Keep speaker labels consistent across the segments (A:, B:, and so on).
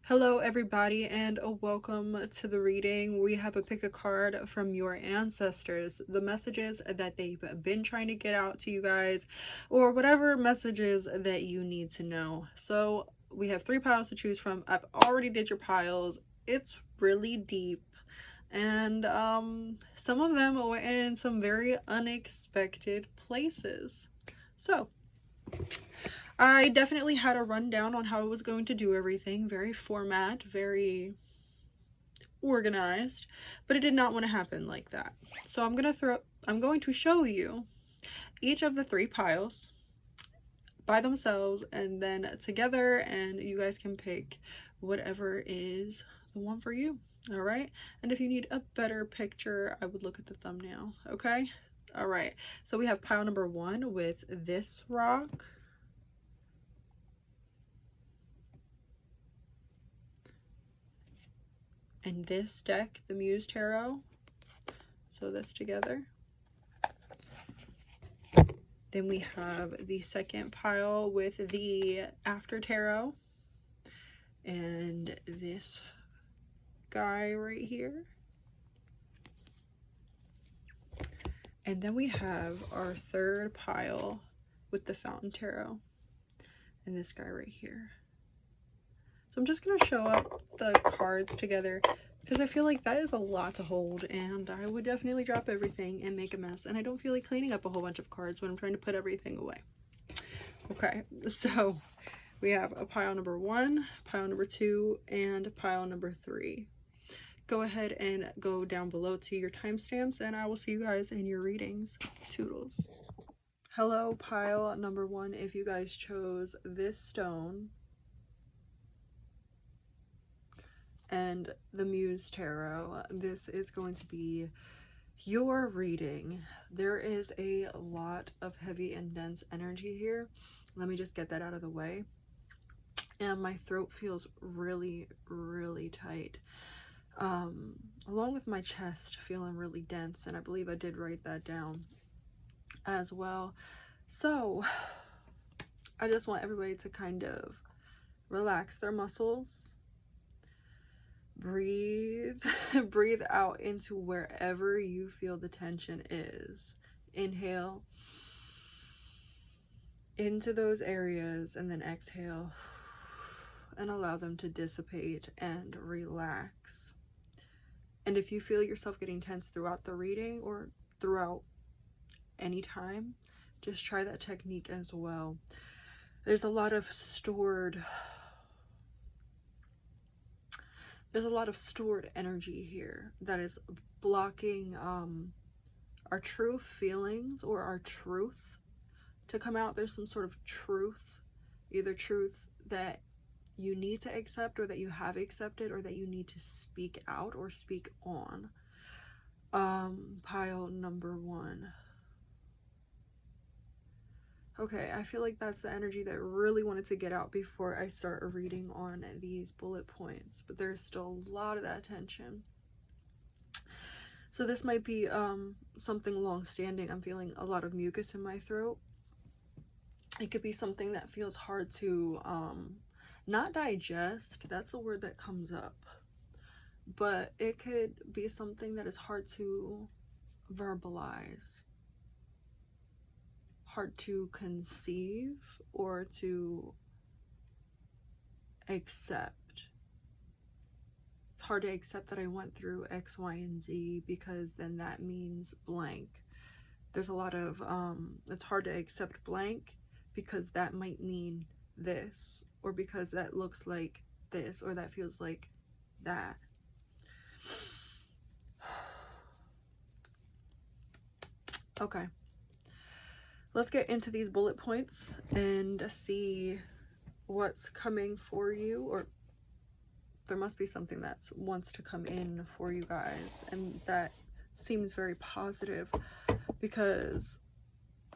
A: Hello everybody and welcome to the reading. We have a pick a card from your ancestors, the messages that they've been trying to get out to you guys, or whatever messages that you need to know. So we have 3 piles to choose from. I've already did your piles. It's really deep, and some of them were in some very unexpected places. So I definitely had a rundown on how I was going to do everything. Very format, very organized, but it did not want to happen like that. So I'm going to show you each of the 3 piles by themselves and then together, and you guys can pick whatever is the one for you. All right. And if you need a better picture, I would look at the thumbnail. Okay. All right. So we have pile number 1 with this rock. And this deck, the Muse Tarot. So that's together. Then we have the second pile with the After Tarot. And this guy right here. And then we have our third pile with the Fountain Tarot. And this guy right here. So I'm just going to show up the cards together because I feel like that is a lot to hold, and I would definitely drop everything and make a mess, and I don't feel like cleaning up a whole bunch of cards when I'm trying to put everything away. Okay, so we have a pile number 1, pile number 2, and pile number 3. Go ahead and go down below to your timestamps, and I will see you guys in your readings. Toodles. Hello, pile number 1. If you guys chose this stone and the Muse Tarot, this is going to be your reading. There is a lot of heavy and dense energy here. Let me just get that out of the way. And my throat feels really, really tight. Along with my chest feeling really dense, and I believe I did write that down as well. So I just want everybody to kind of relax their muscles. Breathe. Breathe out into wherever you feel the tension is. Inhale into those areas and then exhale and allow them to dissipate and relax. And if you feel yourself getting tense throughout the reading or throughout any time, just try that technique as well. There's a lot of stored energy here that is blocking our true feelings or our truth to come out. There's some sort of truth, either truth that you need to accept or that you have accepted or that you need to speak out or speak on. Pile number 1. Okay, I feel like that's the energy that I really wanted to get out before I start reading on these bullet points, but there's still a lot of that tension. So this might be something long-standing. I'm feeling a lot of mucus in my throat. It could be something that feels hard to not digest. That's the word that comes up. But it could be something that is hard to verbalize, hard to conceive, or to accept. It's hard to accept that I went through X, Y, and Z because then that means blank. There's a lot of, it's hard to accept blank because that might mean this, or because that looks like this, or that feels like that. Okay. Let's get into these bullet points and see what's coming for you, or there must be something that wants to come in for you guys, and that seems very positive because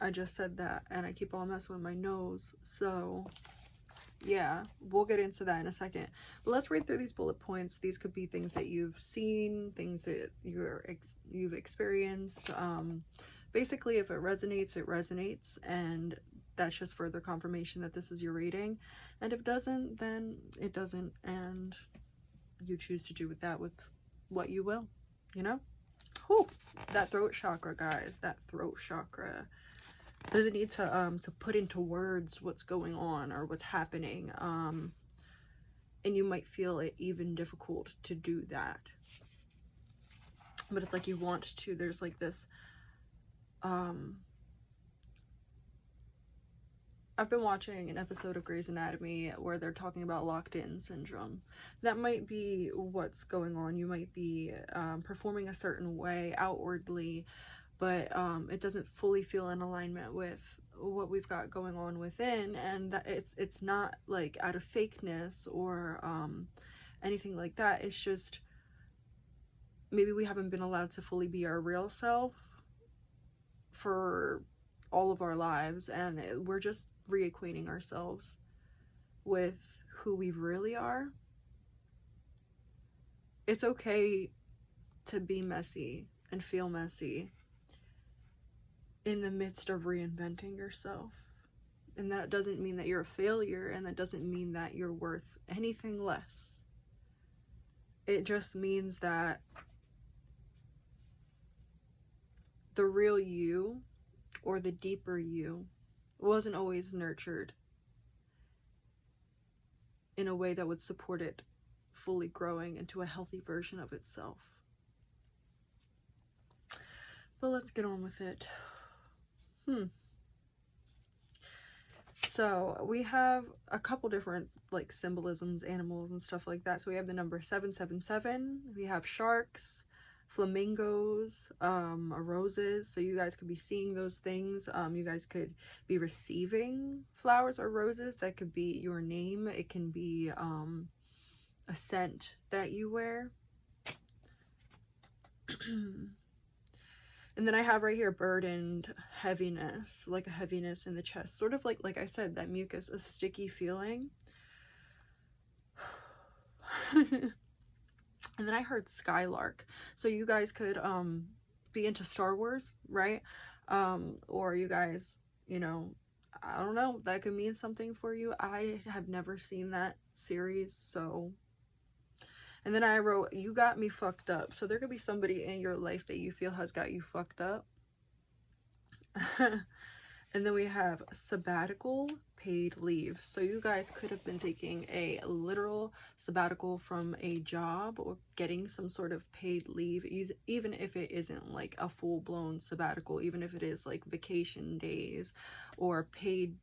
A: I just said that and I keep on messing with my nose. So yeah, we'll get into that in a second, but let's read through these bullet points. These could be things that you've seen, things that you've experienced. Basically, if it resonates, it resonates, and that's just further confirmation that this is your reading. And if it doesn't, then it doesn't, and you choose to do with that with what you will, you know? Whew, that throat chakra, guys, that throat chakra. Doesn't need to put into words what's going on or what's happening. And you might feel it even difficult to do that. But it's like you want to. There's like this, I've been watching an episode of Grey's Anatomy where they're talking about locked-in syndrome. That might be what's going on. You might be performing a certain way outwardly, but it doesn't fully feel in alignment with what we've got going on within, and that it's not like out of fakeness or anything like that. It's just maybe we haven't been allowed to fully be our real self for all of our lives, and we're just reacquainting ourselves with who we really are. It's okay to be messy and feel messy in the midst of reinventing yourself. And that doesn't mean that you're a failure, and that doesn't mean that you're worth anything less. It just means that the real you, or the deeper you, wasn't always nurtured in a way that would support it fully growing into a healthy version of itself. But let's get on with it. So we have a couple different like symbolisms, animals and stuff like that. So we have the number 777. We have sharks, flamingos, roses. So you guys could be seeing those things. You guys could be receiving flowers or roses. That could be your name. It can be a scent that you wear. And then I have right here burdened, heaviness, like a heaviness in the chest, sort of like I said, that mucus, a sticky feeling. And then I heard skylark. So you guys could be into Star Wars, right? Or you guys, you know, I don't know, that could mean something for you. I have never seen that series, so. And then I wrote, you got me fucked up. So there could be somebody in your life that you feel has got you fucked up. And then we have sabbatical, paid leave. So you guys could have been taking a literal sabbatical from a job or getting some sort of paid leave, even if it isn't like a full-blown sabbatical, even if it is like vacation days or paid,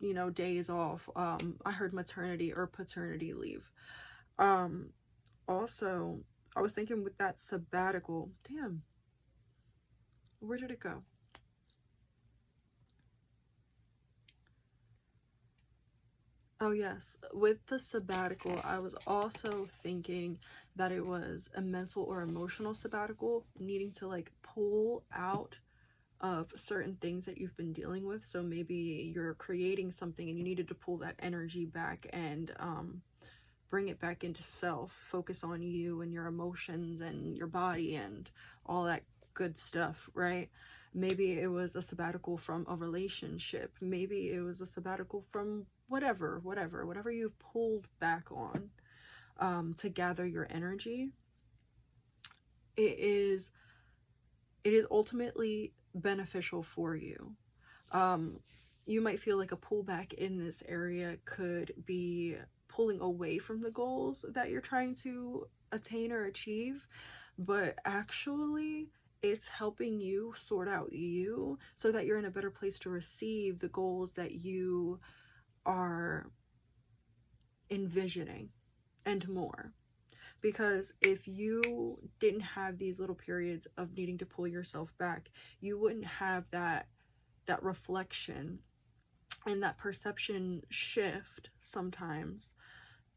A: you know, days off. I heard maternity or paternity leave. Also, I was thinking with that sabbatical, damn, where did it go? Oh yes, with the sabbatical, I was also thinking that it was a mental or emotional sabbatical, needing to like pull out of certain things that you've been dealing with. So maybe you're creating something and you needed to pull that energy back and bring it back into self, focus on you and your emotions and your body and all that good stuff, right? Maybe it was a sabbatical from a relationship. Maybe it was a sabbatical from whatever you've pulled back on to gather your energy. It is ultimately beneficial for you. You might feel like a pullback in this area could be pulling away from the goals that you're trying to attain or achieve, but actually it's helping you sort out you so that you're in a better place to receive the goals that you are envisioning and more. Because if you didn't have these little periods of needing to pull yourself back, you wouldn't have that reflection and that perception shift sometimes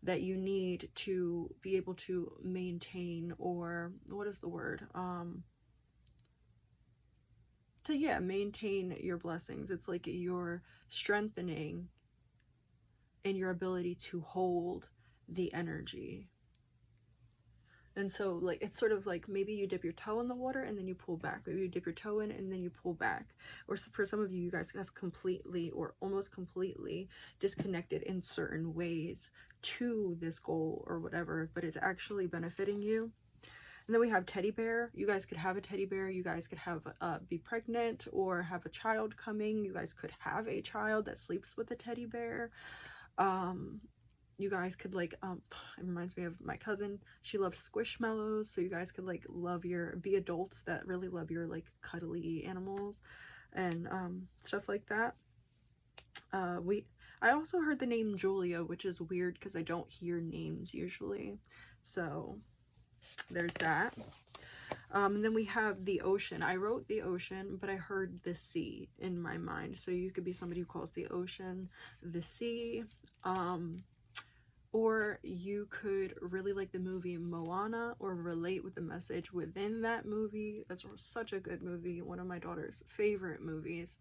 A: that you need to be able to maintain, or what is the word, maintain your blessings. It's like you're strengthening in your ability to hold the energy. And so like it's sort of like maybe you dip your toe in the water and then you pull back, maybe you dip your toe in and then you pull back. Or for some of you, you guys have completely or almost completely disconnected in certain ways to this goal or whatever, but it's actually benefiting you. And then we have teddy bear. You guys could have a teddy bear. You guys could have be pregnant or have a child coming. You guys could have a child that sleeps with a teddy bear. You guys could like it reminds me of my cousin. She loves squishmallows, so you guys could like be adults that really love your like cuddly animals and stuff like that. I also heard the name Julia, which is weird because I don't hear names usually, so there's that. And then we have the ocean. I wrote the ocean, but I heard the sea in my mind, so you could be somebody who calls the ocean the sea. Or you could really like the movie Moana or relate with the message within that movie. That's such a good movie, one of my daughter's favorite movies,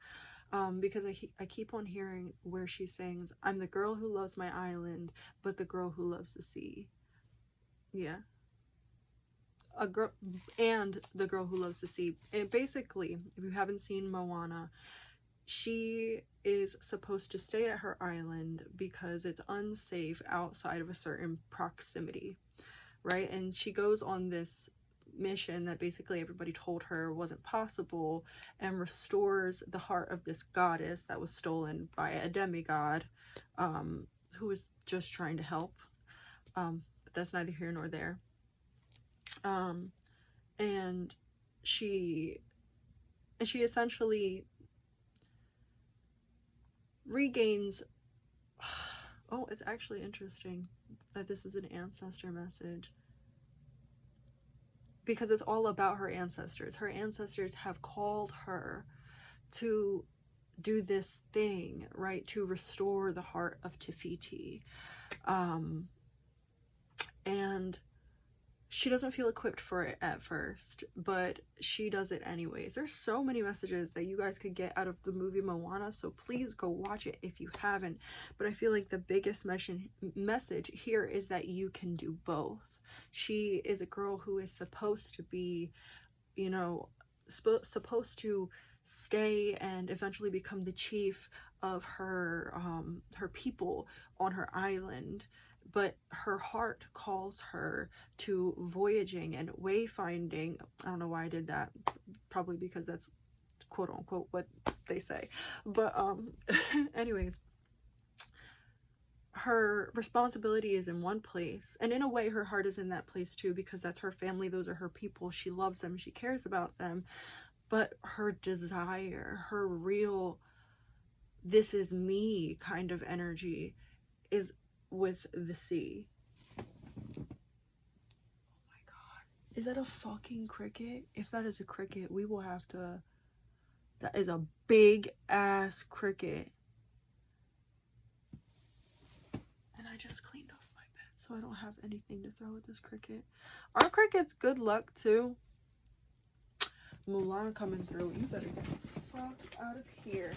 A: because I keep on hearing where she sings, "I'm the girl who loves my island, but the girl who loves the sea." Yeah. A girl and the girl who loves the sea. And basically, if you haven't seen Moana, she is supposed to stay at her island because it's unsafe outside of a certain proximity, right? And she goes on this mission that basically everybody told her wasn't possible, and restores the heart of this goddess that was stolen by a demigod, who was just trying to help. But that's neither here nor there. And she essentially regains, oh, it's actually interesting that this is an ancestor message, because it's all about her ancestors. Her ancestors have called her to do this thing, right, to restore the heart of Te-Fiti. And she doesn't feel equipped for it at first, but she does it anyways. There's so many messages that you guys could get out of the movie Moana, so please go watch it if you haven't. But I feel like the biggest message here is that you can do both. She is a girl who is supposed to be, you know, supposed to stay and eventually become the chief of her people on her island, but her heart calls her to voyaging and wayfinding. I don't know why I did that, probably because that's quote unquote what they say, but anyways, her responsibility is in one place, and in a way her heart is in that place too, because that's her family, those are her people, she loves them, she cares about them. But her desire, her real this is me kind of energy is with the sea. Oh my god, is that a fucking cricket? If that is a cricket, we will have to, that is a big ass cricket. And I just cleaned off my bed, so I don't have anything to throw at this cricket. Our crickets good luck too. Mulan coming through. You better get the fuck out of here.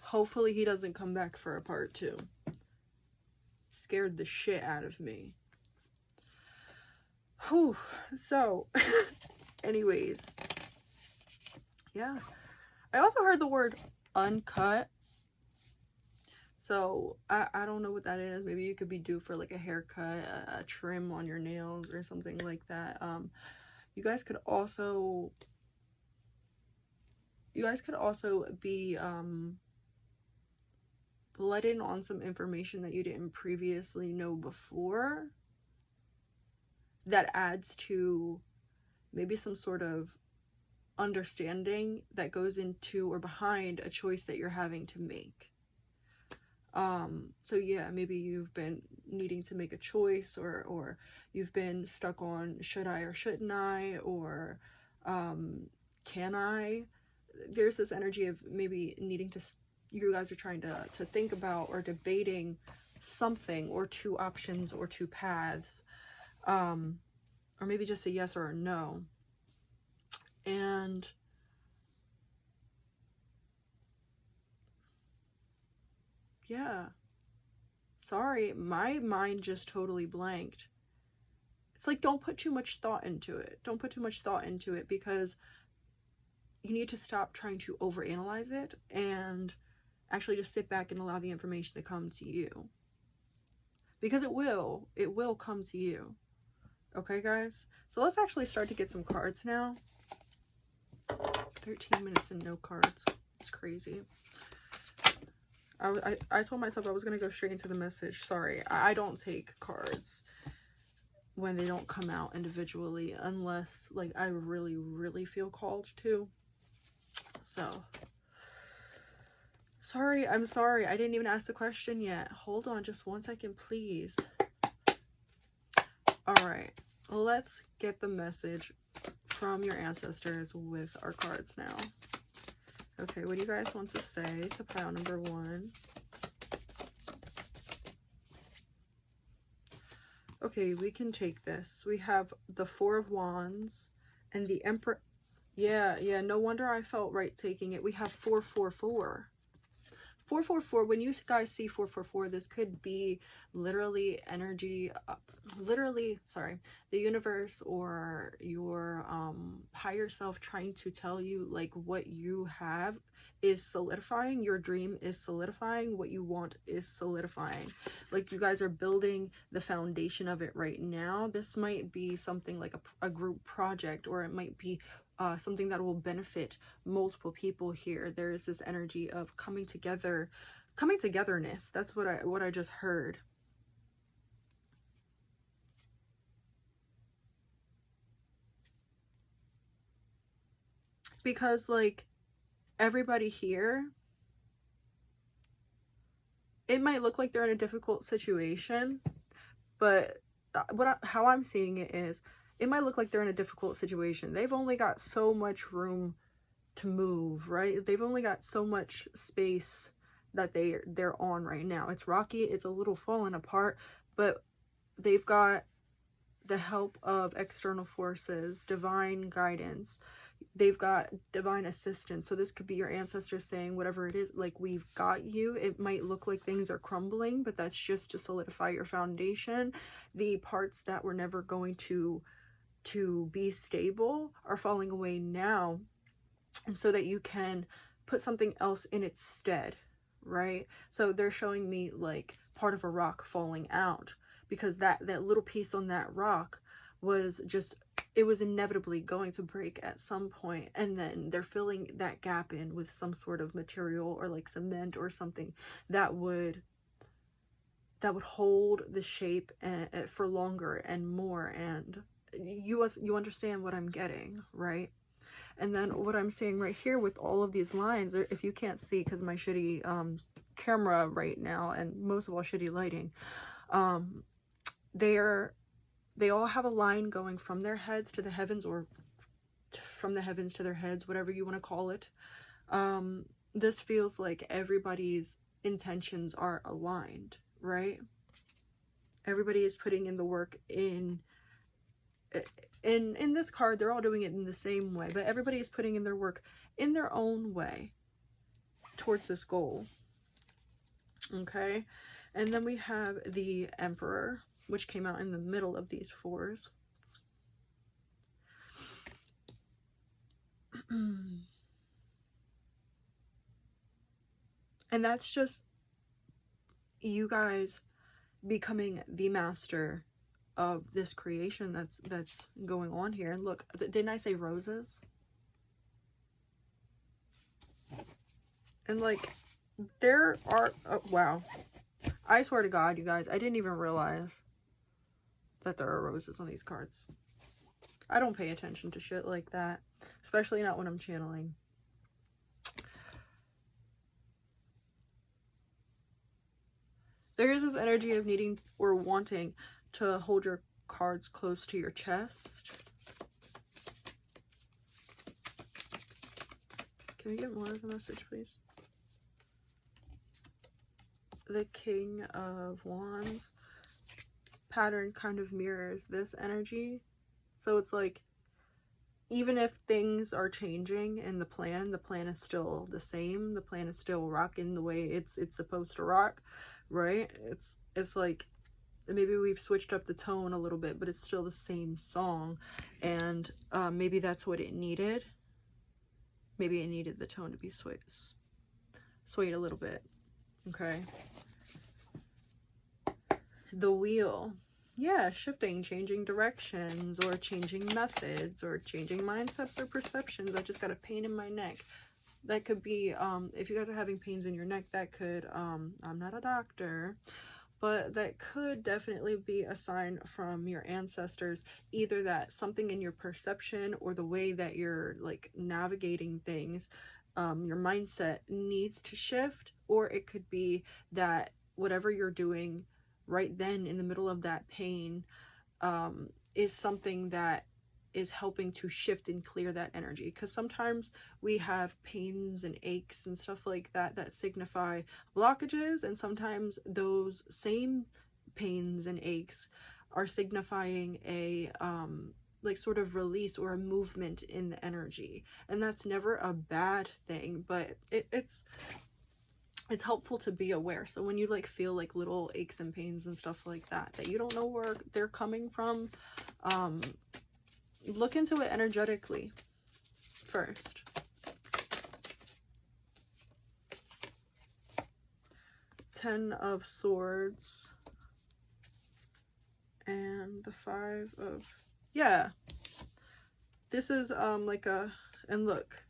A: Hopefully he doesn't come back for a part 2. Scared the shit out of me. Whew. So, anyways. Yeah. I also heard the word uncut. So, I don't know what that is. Maybe you could be due for like a haircut, a trim on your nails or something like that. You guys could also be let in on some information that you didn't previously know before, that adds to maybe some sort of understanding that goes into or behind a choice that you're having to make. So yeah, maybe you've been needing to make a choice, or you've been stuck on should I or shouldn't I, or can I. There's this energy of maybe needing to, you guys are trying to think about or debating something, or 2 options or 2 paths, or maybe just a yes or a no. And Yeah. Sorry, my mind just totally blanked. It's like, don't put too much thought into it. Don't put too much thought into it, because you need to stop trying to overanalyze it and actually just sit back and allow the information to come to you. Because it will come to you. Okay, guys? So let's actually start to get some cards now. 13 minutes and no cards. It's crazy. I told myself I was going to go straight into the message. Sorry, I don't take cards when they don't come out individually, unless like I really, really feel called to. So, sorry, I'm sorry. I didn't even ask the question yet. Hold on just 1 second, please. All right, let's get the message from your ancestors with our cards now. Okay, what do you guys want to say to pile number 1? Okay, we can take this. We have the 4 of Wands and the Emperor. Yeah, no wonder I felt right taking it. We have 444. 444, when you guys see 444, this could be literally energy, the universe or your higher self trying to tell you like what you have is solidifying, your dream is solidifying, what you want is solidifying. Like you guys are building the foundation of it right now. This might be something like a group project, or it might be something that will benefit multiple people here. There is this energy of coming togetherness. That's what I just heard. Because like everybody here, it might look like they're in a difficult situation, but how I'm seeing it is, it might look like they're in a difficult situation. They've only got so much room to move, right? They've only got so much space that they're on right now. It's rocky, it's a little falling apart, but they've got the help of external forces, divine guidance. They've got divine assistance. So this could be your ancestors saying, whatever it is, like, we've got you. It might look like things are crumbling, but that's just to solidify your foundation. The parts that were never going to be stable are falling away now, and so that you can put something else in its stead, right? So they're showing me like part of a rock falling out, because that little piece on that rock was just, it was inevitably going to break at some point, and then they're filling that gap in with some sort of material or like cement or something that would hold the shape for longer and more. And you understand what I'm getting, right? And then what I'm seeing right here with all of these lines, if you can't see because my shitty camera right now, and most of all shitty lighting, they all have a line going from their heads to the heavens, or from the heavens to their heads, whatever you want to call it. This feels like everybody's intentions are aligned, right? Everybody is putting in the work in this card. They're all doing it in the same way, but everybody is putting in their work in their own way towards this goal. Okay, and then we have the Emperor, which came out in the middle of these 4s. And that's just you guys becoming the master of this creation that's going on here. And look, didn't I say roses? And like, there are, oh, wow, I swear to God, you guys, I didn't even realize that there are roses on these cards. I don't pay attention to shit like that, especially not when I'm channeling. There is this energy of needing or wanting to hold your cards close to your chest. Can we get more of the message, please? The King of Wands pattern kind of mirrors this energy. So it's like even if things are changing in the plan is still the same. The plan is still rocking the way it's supposed to rock, right? It's like maybe we've switched up the tone a little bit, but it's still the same song. And maybe that's what it needed. Maybe it needed the tone to be swayed a little bit. Okay. The wheel. Yeah, shifting, changing directions, or changing methods, or changing mindsets or perceptions. I just got a pain in my neck. That could be, if you guys are having pains in your neck, that could, I'm not a doctor, but that could definitely be a sign from your ancestors, either that something in your perception or the way that you're like navigating things, your mindset needs to shift, or it could be that whatever you're doing right then in the middle of that pain is something that is helping to shift and clear that energy. Because sometimes we have pains and aches and stuff like that that signify blockages, and sometimes those same pains and aches are signifying a like sort of release or a movement in the energy. And that's never a bad thing, but it's helpful to be aware. So when you like feel like little aches and pains and stuff like that you don't know where they're coming from, look into it energetically first. Ten of Swords and the Five of, yeah, this is like a, and look,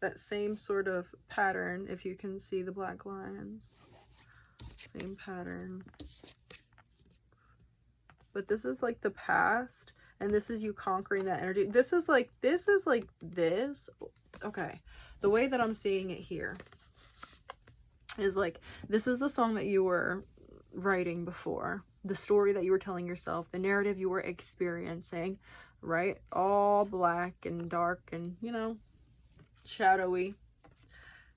A: that same sort of pattern, if you can see the black lines, same pattern, but this is like the past, and this is you conquering that energy. This is like this, okay, the way that I'm seeing it here is like, this is the song that you were writing before, the story that you were telling yourself, the narrative you were experiencing, right? All black and dark and, you know, shadowy.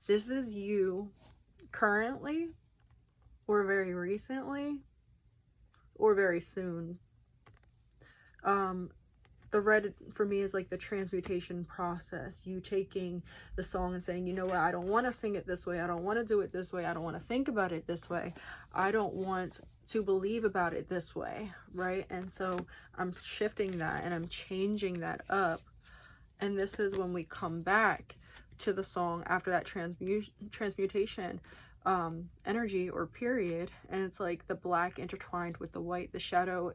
A: This is you currently, or very recently, or very soon. The red for me is like the transmutation process. You taking the song and saying, you know what, I don't want to sing it this way. I don't want to do it this way. I don't want to think about it this way. I don't want to believe about it this way, right? And so I'm shifting that and I'm changing that up. And this is when we come back to the song after that transmutation energy or period, and it's like the black intertwined with the white, the shadow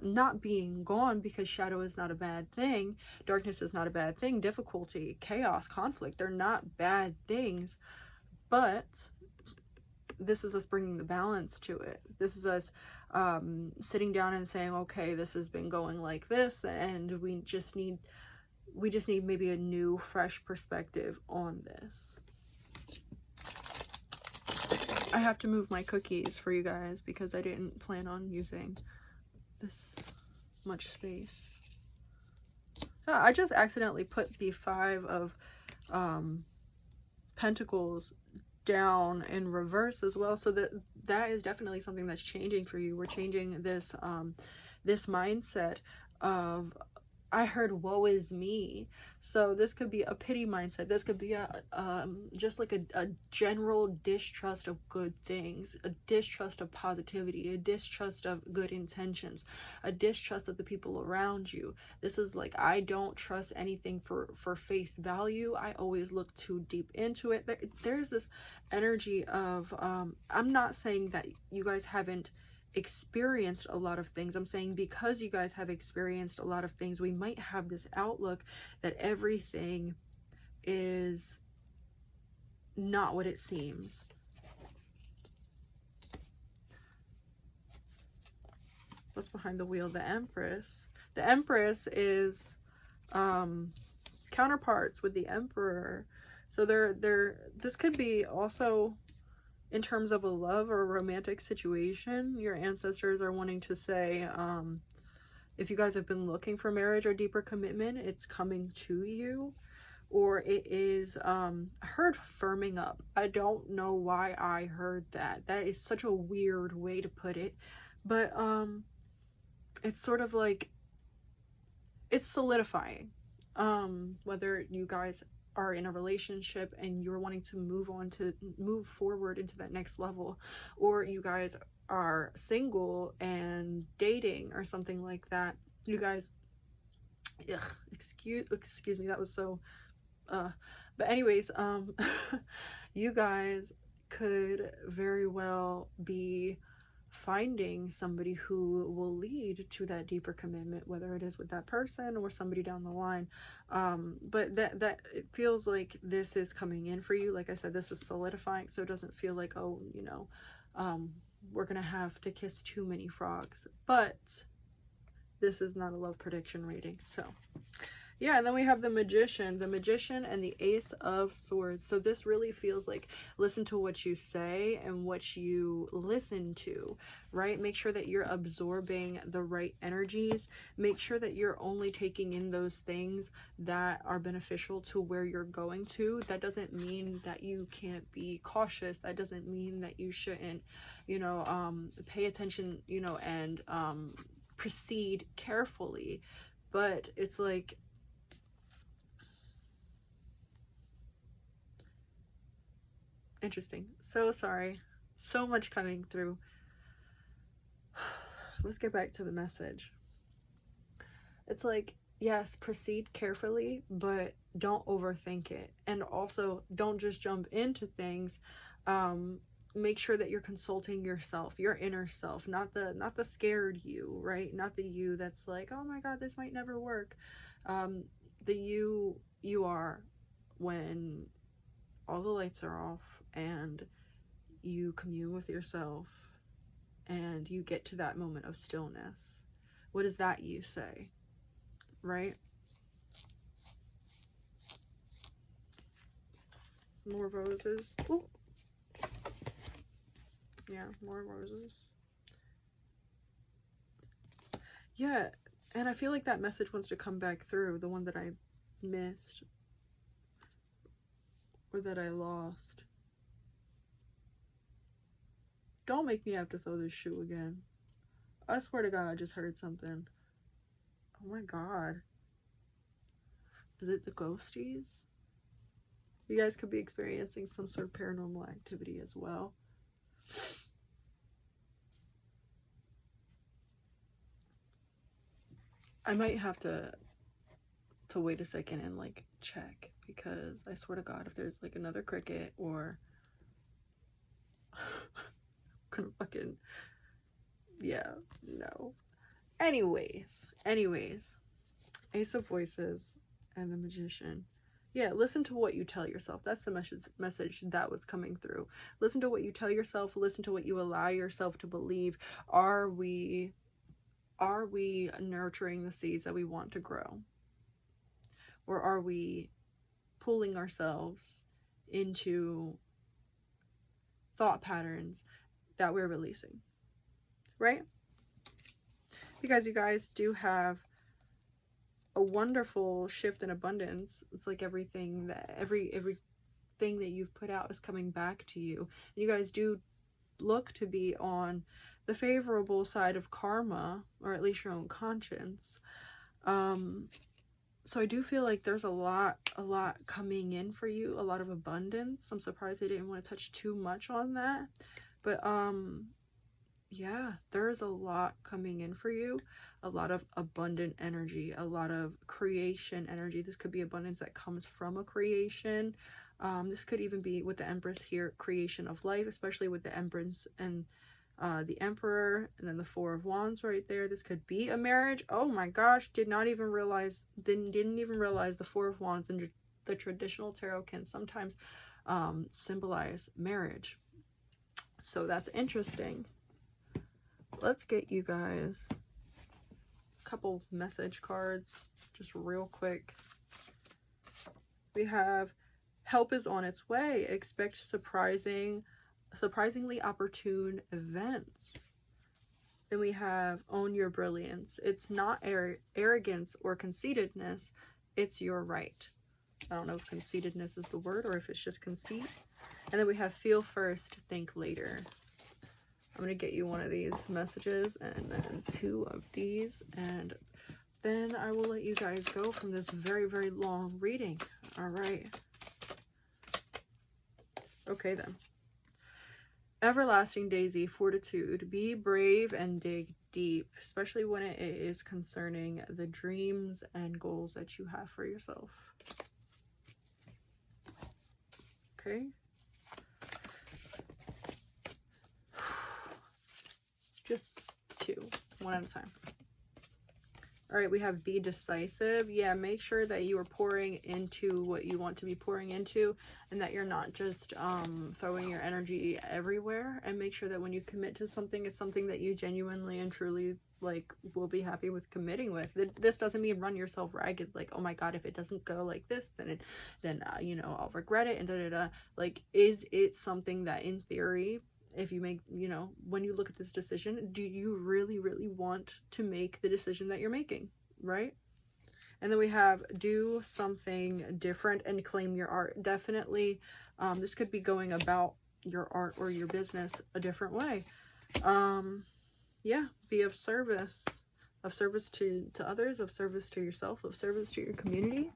A: not being gone, because shadow is not a bad thing, darkness is not a bad thing, difficulty, chaos, conflict, they're not bad things, but this is us bringing the balance to it. This is us sitting down and saying, okay, this has been going like this, and we just need maybe a new fresh perspective on this. I have to move my cookies for you guys because I didn't plan on using this much space. I just accidentally put the Five of Pentacles down in reverse as well, so that is definitely something that's changing for you. We're changing this this mindset of, I heard woe is me. So this could be a pity mindset. This could be a just like a general distrust of good things, a distrust of positivity, a distrust of good intentions, a distrust of the people around you. This is like, I don't trust anything for face value. I always look too deep into it. There's this energy of I'm not saying that you guys haven't experienced a lot of things. I'm saying because you guys have experienced a lot of things, we might have this outlook that everything is not what it seems. What's behind the wheel? The Empress. The Empress is counterparts with the Emperor. So this could be also in terms of a love or a romantic situation. Your ancestors are wanting to say, if you guys have been looking for marriage or deeper commitment, it's coming to you. Or it is, I heard firming up. I don't know why I heard that. That is such a weird way to put it. But it's sort of like, it's solidifying. whether you guys are in a relationship and you're wanting to move forward into that next level, or you guys are single and dating or something like that. You guys, excuse me, that was so but anyways, you guys could very well be finding somebody who will lead to that deeper commitment, whether it is with that person or somebody down the line. But that it feels like this is coming in for you. Like I said, this is solidifying, so it doesn't feel like, oh, you know, we're gonna have to kiss too many frogs. But this is not a love prediction reading. So yeah, and then we have the Magician and the Ace of Swords. So this really feels like listen to what you say and what you listen to, right? Make sure that you're absorbing the right energies. Make sure that you're only taking in those things that are beneficial to where you're going to. That doesn't mean that you can't be cautious. That doesn't mean that you shouldn't, you know, pay attention, you know, and proceed carefully. But it's like, interesting. So sorry. So much coming through. Let's get back to the message. It's like, yes, proceed carefully, but don't overthink it. And also, don't just jump into things. Make sure that you're consulting yourself, your inner self, not the scared you, right? Not the you that's like, oh my God, this might never work. The you are when all the lights are off and you commune with yourself and you get to that moment of stillness. What does that you say, right? More roses. Ooh. Yeah, more roses. Yeah, and I feel like that message wants to come back through, the one that I missed or that I lost. Don't make me have to throw this shoe again. I swear to God, I just heard something. Oh my God. Is it the ghosties? You guys could be experiencing some sort of paranormal activity as well. I might have to wait a second and like check, because I swear to God, if there's like another cricket or gonna fucking, yeah, no. Anyways, Ace of Voices and the Magician. Yeah, listen to what you tell yourself. That's the message that was coming through. Listen to what you tell yourself. Listen to what you allow yourself to believe. Are we nurturing the seeds that we want to grow? Or are we pulling ourselves into thought patterns that we're releasing? Right? Because you guys do have a wonderful shift in abundance. It's like everything that everything that you've put out is coming back to you. And you guys do look to be on the favorable side of karma, or at least your own conscience. So I do feel like there's a lot coming in for you, a lot of abundance. I'm surprised they didn't want to touch too much on that. But yeah, there's a lot coming in for you, a lot of abundant energy, a lot of creation energy. This could be abundance that comes from a creation. This could even be with the Empress here, creation of life, especially with the Empress and the Emperor, and then the Four of Wands right there. This could be a marriage. Oh my gosh, didn't even realize the Four of Wands and the traditional tarot can sometimes symbolize marriage. So that's interesting. Let's get you guys a couple message cards just real quick. We have help is on its way. Expect surprisingly opportune events. Then we have own your brilliance. It's not arrogance or conceitedness. It's your right. I don't know if conceitedness is the word or if it's just conceit. And then we have feel first, think later. I'm going to get you one of these messages and then two of these. And then I will let you guys go from this very, very long reading. All right. Okay, then. Everlasting Daisy, fortitude. Be brave and dig deep, especially when it is concerning the dreams and goals that you have for yourself. Okay. Just two, one at a time. All right, we have be decisive. Yeah, make sure that you are pouring into what you want to be pouring into, and that you're not just throwing your energy everywhere. And make sure that when you commit to something, it's something that you genuinely and truly like will be happy with committing with. This doesn't mean run yourself ragged, like, oh my god, if it doesn't go like this, then you know, I'll regret it and da da da. Like, is it something that in theory, if you make, you know, when you look at this decision, do you really, really want to make the decision that you're making, right? And then we have do something different and claim your art. Definitely, this could be going about your art or your business a different way. Yeah, be of service to others, of service to yourself, of service to your community.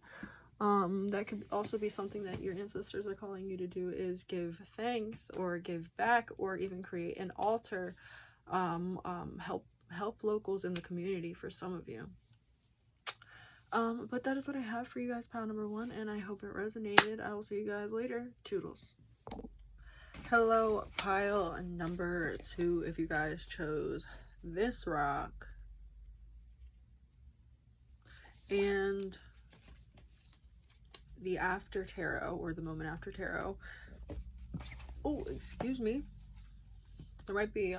A: That could also be something that your ancestors are calling you to do, is give thanks or give back, or even create an altar. Help locals in the community for some of you. But that is what I have for you guys, pile number 1, and I hope it resonated. I will see you guys later. Toodles. Hello, pile number 2, if you guys chose this rock. And the after tarot, or the moment after tarot. Oh, excuse me. There might be,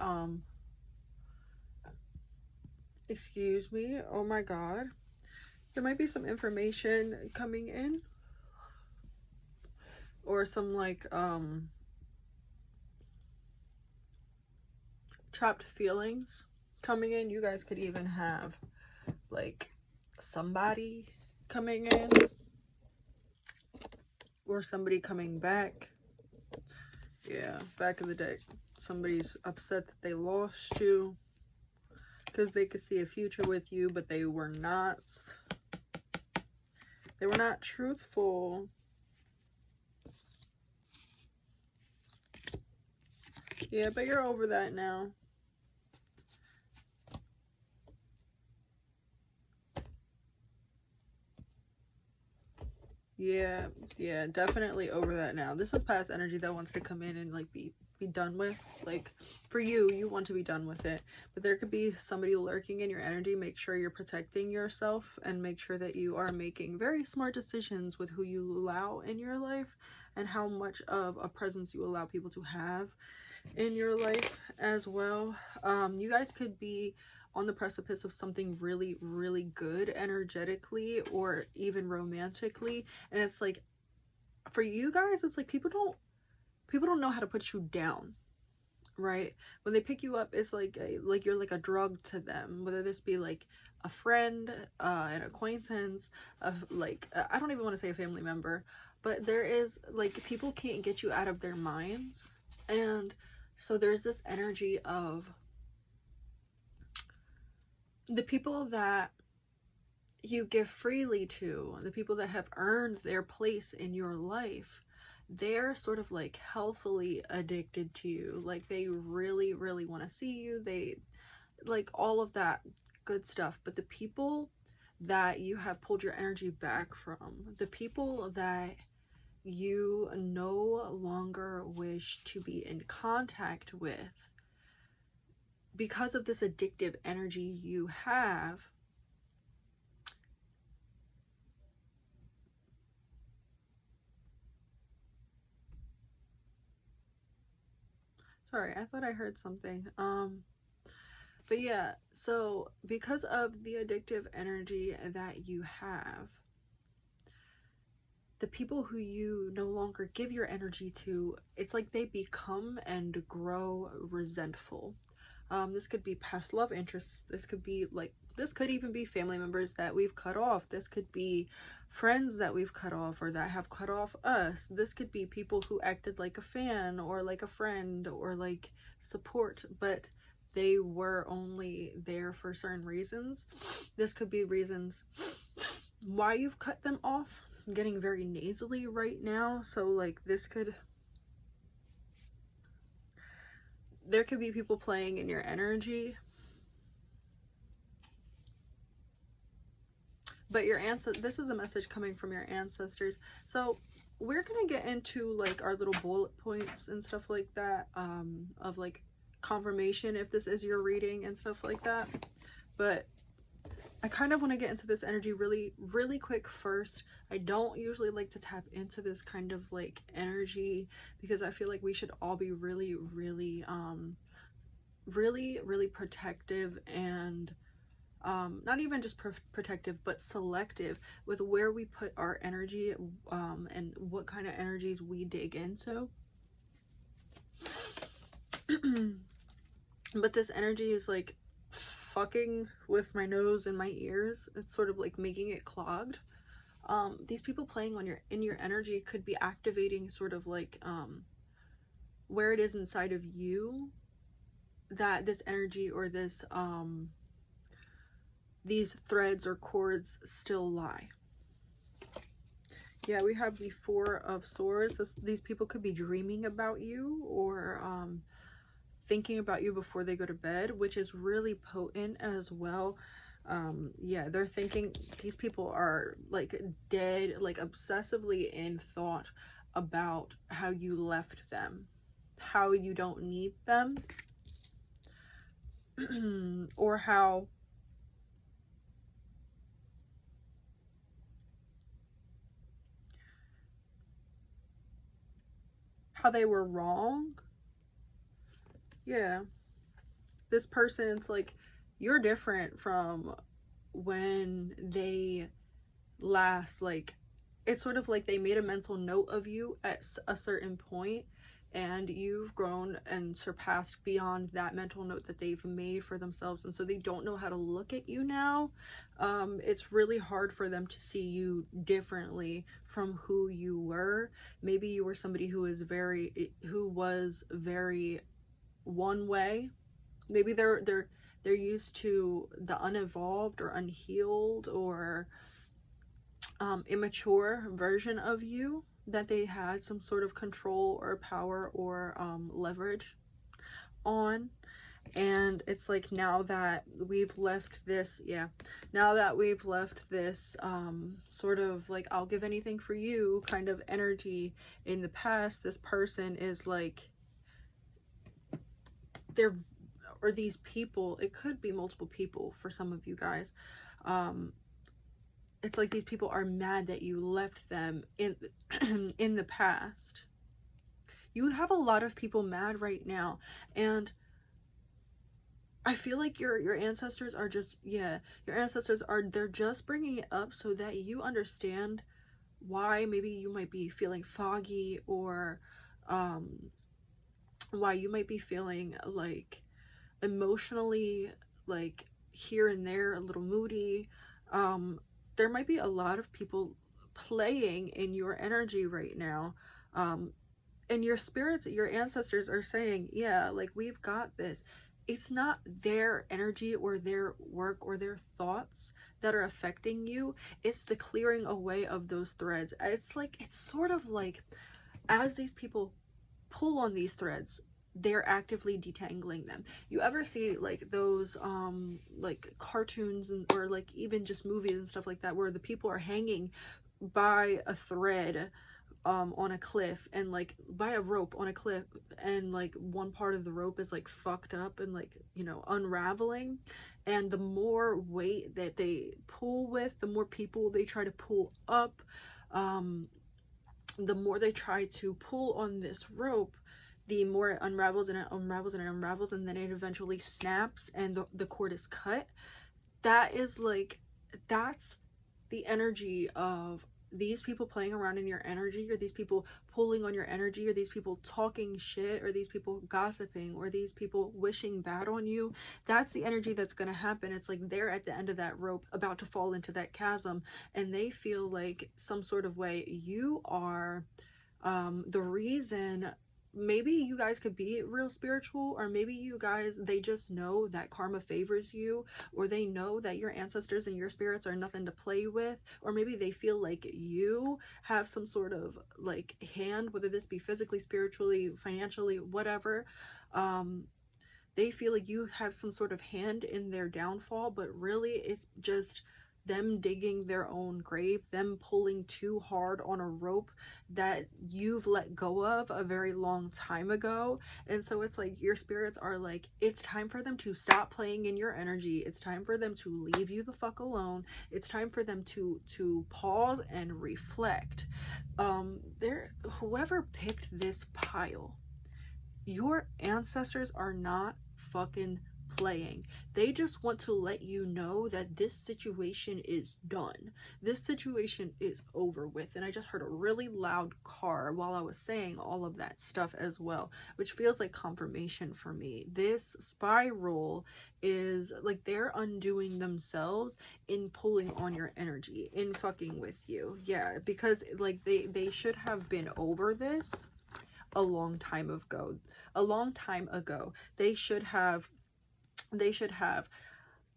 A: excuse me. Oh my god. There might be some information coming in. Or some, like, trapped feelings coming in. You guys could even have, like, somebody coming in. Or somebody coming back. Yeah, back in the deck. Somebody's upset that they lost you, because they could see a future with you, but they were not. They were not truthful. Yeah, but you're over that now. Yeah, definitely over that now. This is past energy that wants to come in and, like, be done with. Like, for you, you want to be done with it, but there could be somebody lurking in your energy. Make sure you're protecting yourself, and make sure that you are making very smart decisions with who you allow in your life, and how much of a presence you allow people to have in your life as well. You guys could be on the precipice of something really, really good energetically, or even romantically, and it's like, for you guys, it's like people don't know how to put you down, right? When they pick you up, it's like you're like a drug to them, whether this be like a friend, an acquaintance, like, I don't even want to say a family member, but there is, like, people can't get you out of their minds. And so there's this energy of the people that you give freely to, the people that have earned their place in your life, they're sort of like healthily addicted to you. Like, they really, really want to see you. They like all of that good stuff. But the people that you have pulled your energy back from, the people that you no longer wish to be in contact with, because of this addictive energy you have, sorry, I thought I heard something. But yeah, so because of the addictive energy that you have, the people who you no longer give your energy to, it's like they become and grow resentful. This could be past love interests. This could be like, this could even be family members that we've cut off. This could be friends that we've cut off, or that have cut off us. This could be people who acted like a fan, or like a friend, or like support, but they were only there for certain reasons. This could be reasons why you've cut them off. I'm getting very nasally right now, so like this could, there could be people playing in your energy, but your ancestors, this is a message coming from your ancestors. So we're gonna get into like our little bullet points and stuff like that, of like confirmation if this is your reading and stuff like that. But I kind of want to get into this energy really quick first. I don't usually like to tap into this kind of like energy because I feel like we should all be really protective and not even just protective, but selective with where we put our energy, and what kind of energies we dig into. But this energy is like fucking with my nose and my ears. It's sort of like making it clogged. These people playing on in your energy could be activating sort of like where it is inside of you that this energy or this these threads or cords still lie. Yeah, we have the Four of Swords. These people could be dreaming about you or thinking about you before they go to bed, which is really potent as well. Yeah, they're thinking, these people are like dead, like obsessively in thought about how you left them, how you don't need them, or how they were wrong. Yeah, this person's like, you're different from when they last, like, it's sort of like they made a mental note of you at a certain point and you've grown and surpassed beyond that mental note that they've made for themselves, and so they don't know how to look at you now. It's really hard for them to see you differently from who you were. Maybe you were somebody who was very one way. Maybe they're used to the unevolved or unhealed or immature version of you that they had some sort of control or power or leverage on. And it's like, now that we've left this, sort of like I'll give anything for you kind of energy in the past, this person is like, or these people, it could be multiple people for some of you guys, it's like these people are mad that you left them in in the past. You have a lot of people mad right now, and I feel like your ancestors are just, yeah, your ancestors are, they're just bringing it up so that you understand why maybe you might be feeling foggy, or why you might be feeling like emotionally like here and there a little moody. There might be a lot of people playing in your energy right now, and your spirits, your ancestors are saying, yeah, like, we've got this. It's not their energy or their work or their thoughts that are affecting you, it's the clearing away of those threads. It's like, it's sort of like, as these people pull on these threads, they're actively detangling them. You ever see like those like cartoons or like even just movies and stuff like that where the people are hanging by a thread on a cliff, and like by a rope on a cliff, and like one part of the rope is like fucked up and like, you know, unraveling, and the more weight that they pull with, the more people they try to pull up, the more they try to pull on this rope, the more it unravels and it unravels and it unravels, and then it eventually snaps and the cord is cut. That is like, that's the energy of these people playing around in your energy, or these people pulling on your energy, or these people talking shit, or these people gossiping, or these people wishing bad on you. That's the energy that's going to happen. It's like they're at the end of that rope about to fall into that chasm, and they feel like some sort of way you are the reason maybe you guys could be real spiritual, or maybe you guys, they just know that karma favors you, or they know that your ancestors and your spirits are nothing to play with, or maybe they feel like you have some sort of like hand, whether this be physically, spiritually, financially, whatever. They feel like you have some sort of hand in their downfall, but really it's just them digging their own grave, them pulling too hard on a rope that you've let go of a very long time ago. And so it's like your spirits are like, it's time for them to stop playing in your energy. It's time for them to leave you the fuck alone. It's time for them to pause and reflect. Whoever picked this pile, your ancestors are not fucking playing. They just want to let you know that this situation is done. This situation is over with. And I just heard a really loud car while I was saying all of that stuff as well, which feels like confirmation for me. This spiral is like they're undoing themselves in pulling on your energy, in fucking with you. Yeah, because like they should have been over this a long time ago. They should have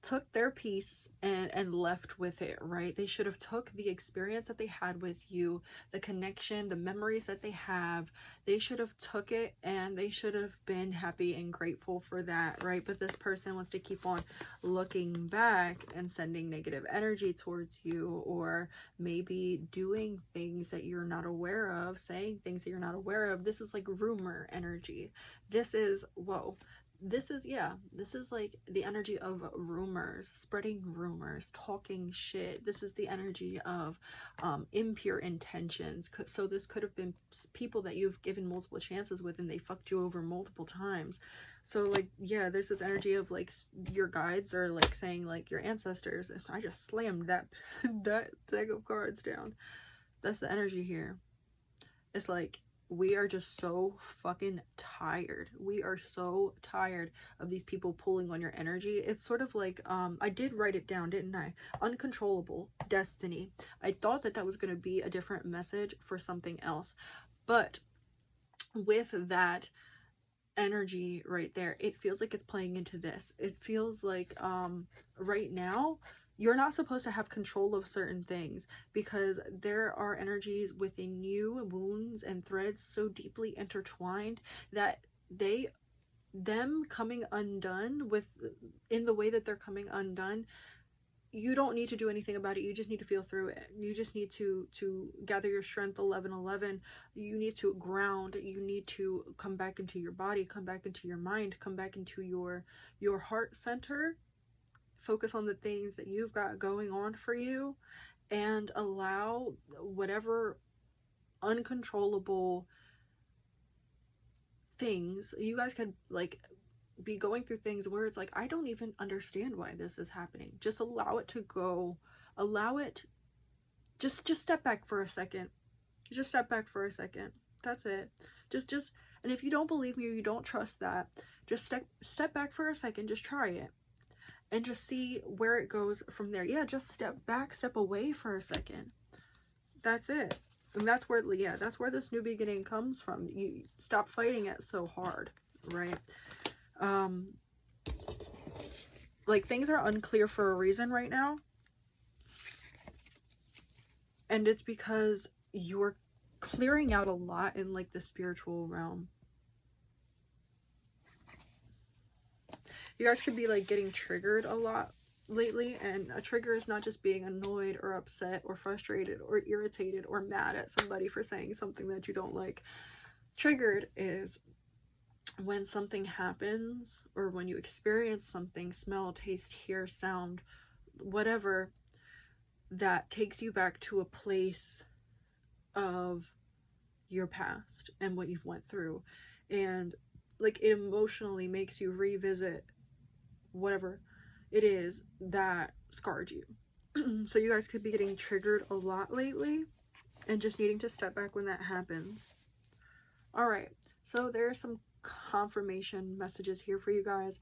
A: took their piece and left with it, right? They should have took the experience that they had with you, the connection, the memories that they have. They should have took it and they should have been happy and grateful for that, right? But this person wants to keep on looking back and sending negative energy towards you, or maybe doing things that you're not aware of, saying things that you're not aware of. This is like rumor energy. This is, whoa. This is like the energy of rumors, spreading rumors, talking shit. This is the energy of impure intentions. So this could have been people that you've given multiple chances with and they fucked you over multiple times. So like, yeah, there's this energy of like your guides are like saying like your ancestors. I just slammed that deck of cards down. That's the energy here. It's like, we are just so fucking tired. We are so tired of these people pulling on your energy. It's sort of like, I did write it down, didn't I? Uncontrollable destiny. I thought that was going to be a different message for something else. But with that energy right there, it feels like it's playing into this. It feels like right now, you're not supposed to have control of certain things because there are energies within you, wounds and threads so deeply intertwined that them coming undone in the way that they're coming undone, you don't need to do anything about it. You just need to feel through it. You just need to gather your strength, 1111. You need to ground. You need to come back into your body, come back into your mind, come back into your heart center. Focus on the things that you've got going on for you and allow whatever uncontrollable things. You guys could like be going through things where it's like, I don't even understand why this is happening. Just allow it to go. Allow it. Just step back for a second. Just step back for a second. That's it. Just and if you don't believe me or you don't trust that, just step back for a second. Just try it. And just see where it goes from there. Yeah, just step back, step away for a second. That's it. And that's where, yeah, that's where this new beginning comes from. You stop fighting it so hard, right? Like things are unclear for a reason right now. And it's because you're clearing out a lot in like the spiritual realm. You guys could be like getting triggered a lot lately, and a trigger is not just being annoyed or upset or frustrated or irritated or mad at somebody for saying something that you don't like. Triggered is when something happens or when you experience something, smell, taste, hear, sound, whatever, that takes you back to a place of your past and what you've went through, and like it emotionally makes you revisit whatever it is that scarred you. So you guys could be getting triggered a lot lately and just needing to step back when that happens. All right, so there are some confirmation messages here for you guys.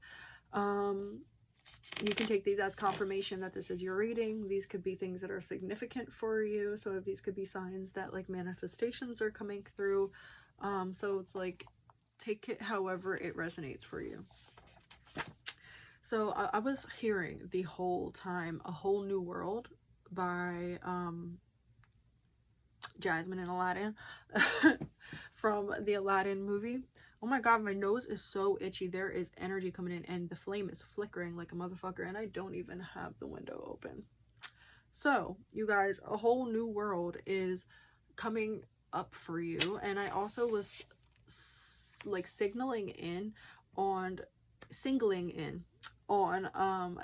A: You can take these as confirmation that this is your reading. These could be things that are significant for you. So these could be signs that like manifestations are coming through. So it's like take it however it resonates for you. So I was hearing the whole time A Whole New World by Jasmine and Aladdin from the Aladdin movie. Oh my god, my nose is so itchy. There is energy coming in and the flame is flickering like a motherfucker, and I don't even have the window open. So, you guys, A Whole New World is coming up for you, and I also was like singling in on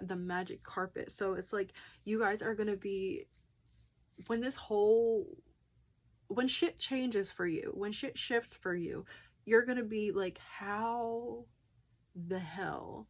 A: the magic carpet. So it's like you guys are gonna be, when shit changes for you, when shit shifts for you, you're gonna be like, how the hell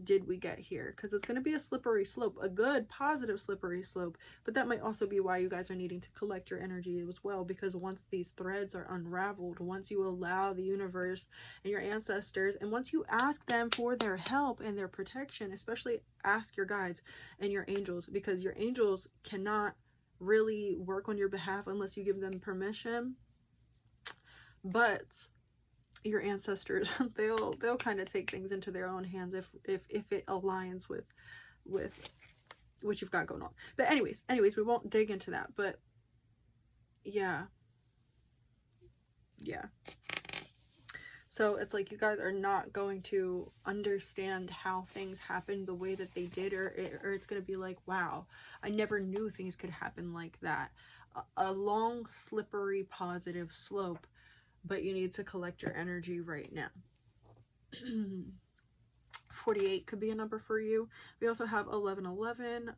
A: did we get here? Because it's going to be a slippery slope, a good positive slippery slope, but that might also be why you guys are needing to collect your energy as well, because once these threads are unraveled, once you allow the universe and your ancestors, and once you ask them for their help and their protection, especially ask your guides and your angels, because your angels cannot really work on your behalf unless you give them permission. But your ancestors, they'll kind of take things into their own hands if it aligns with what you've got going on. But anyways, we won't dig into that. But yeah. So it's like you guys are not going to understand how things happen the way that they did, or it's going to be like, wow, I never knew things could happen like that. A long, slippery, positive slope, but you need to collect your energy right now. 48 could be a number for you. We also have 1111.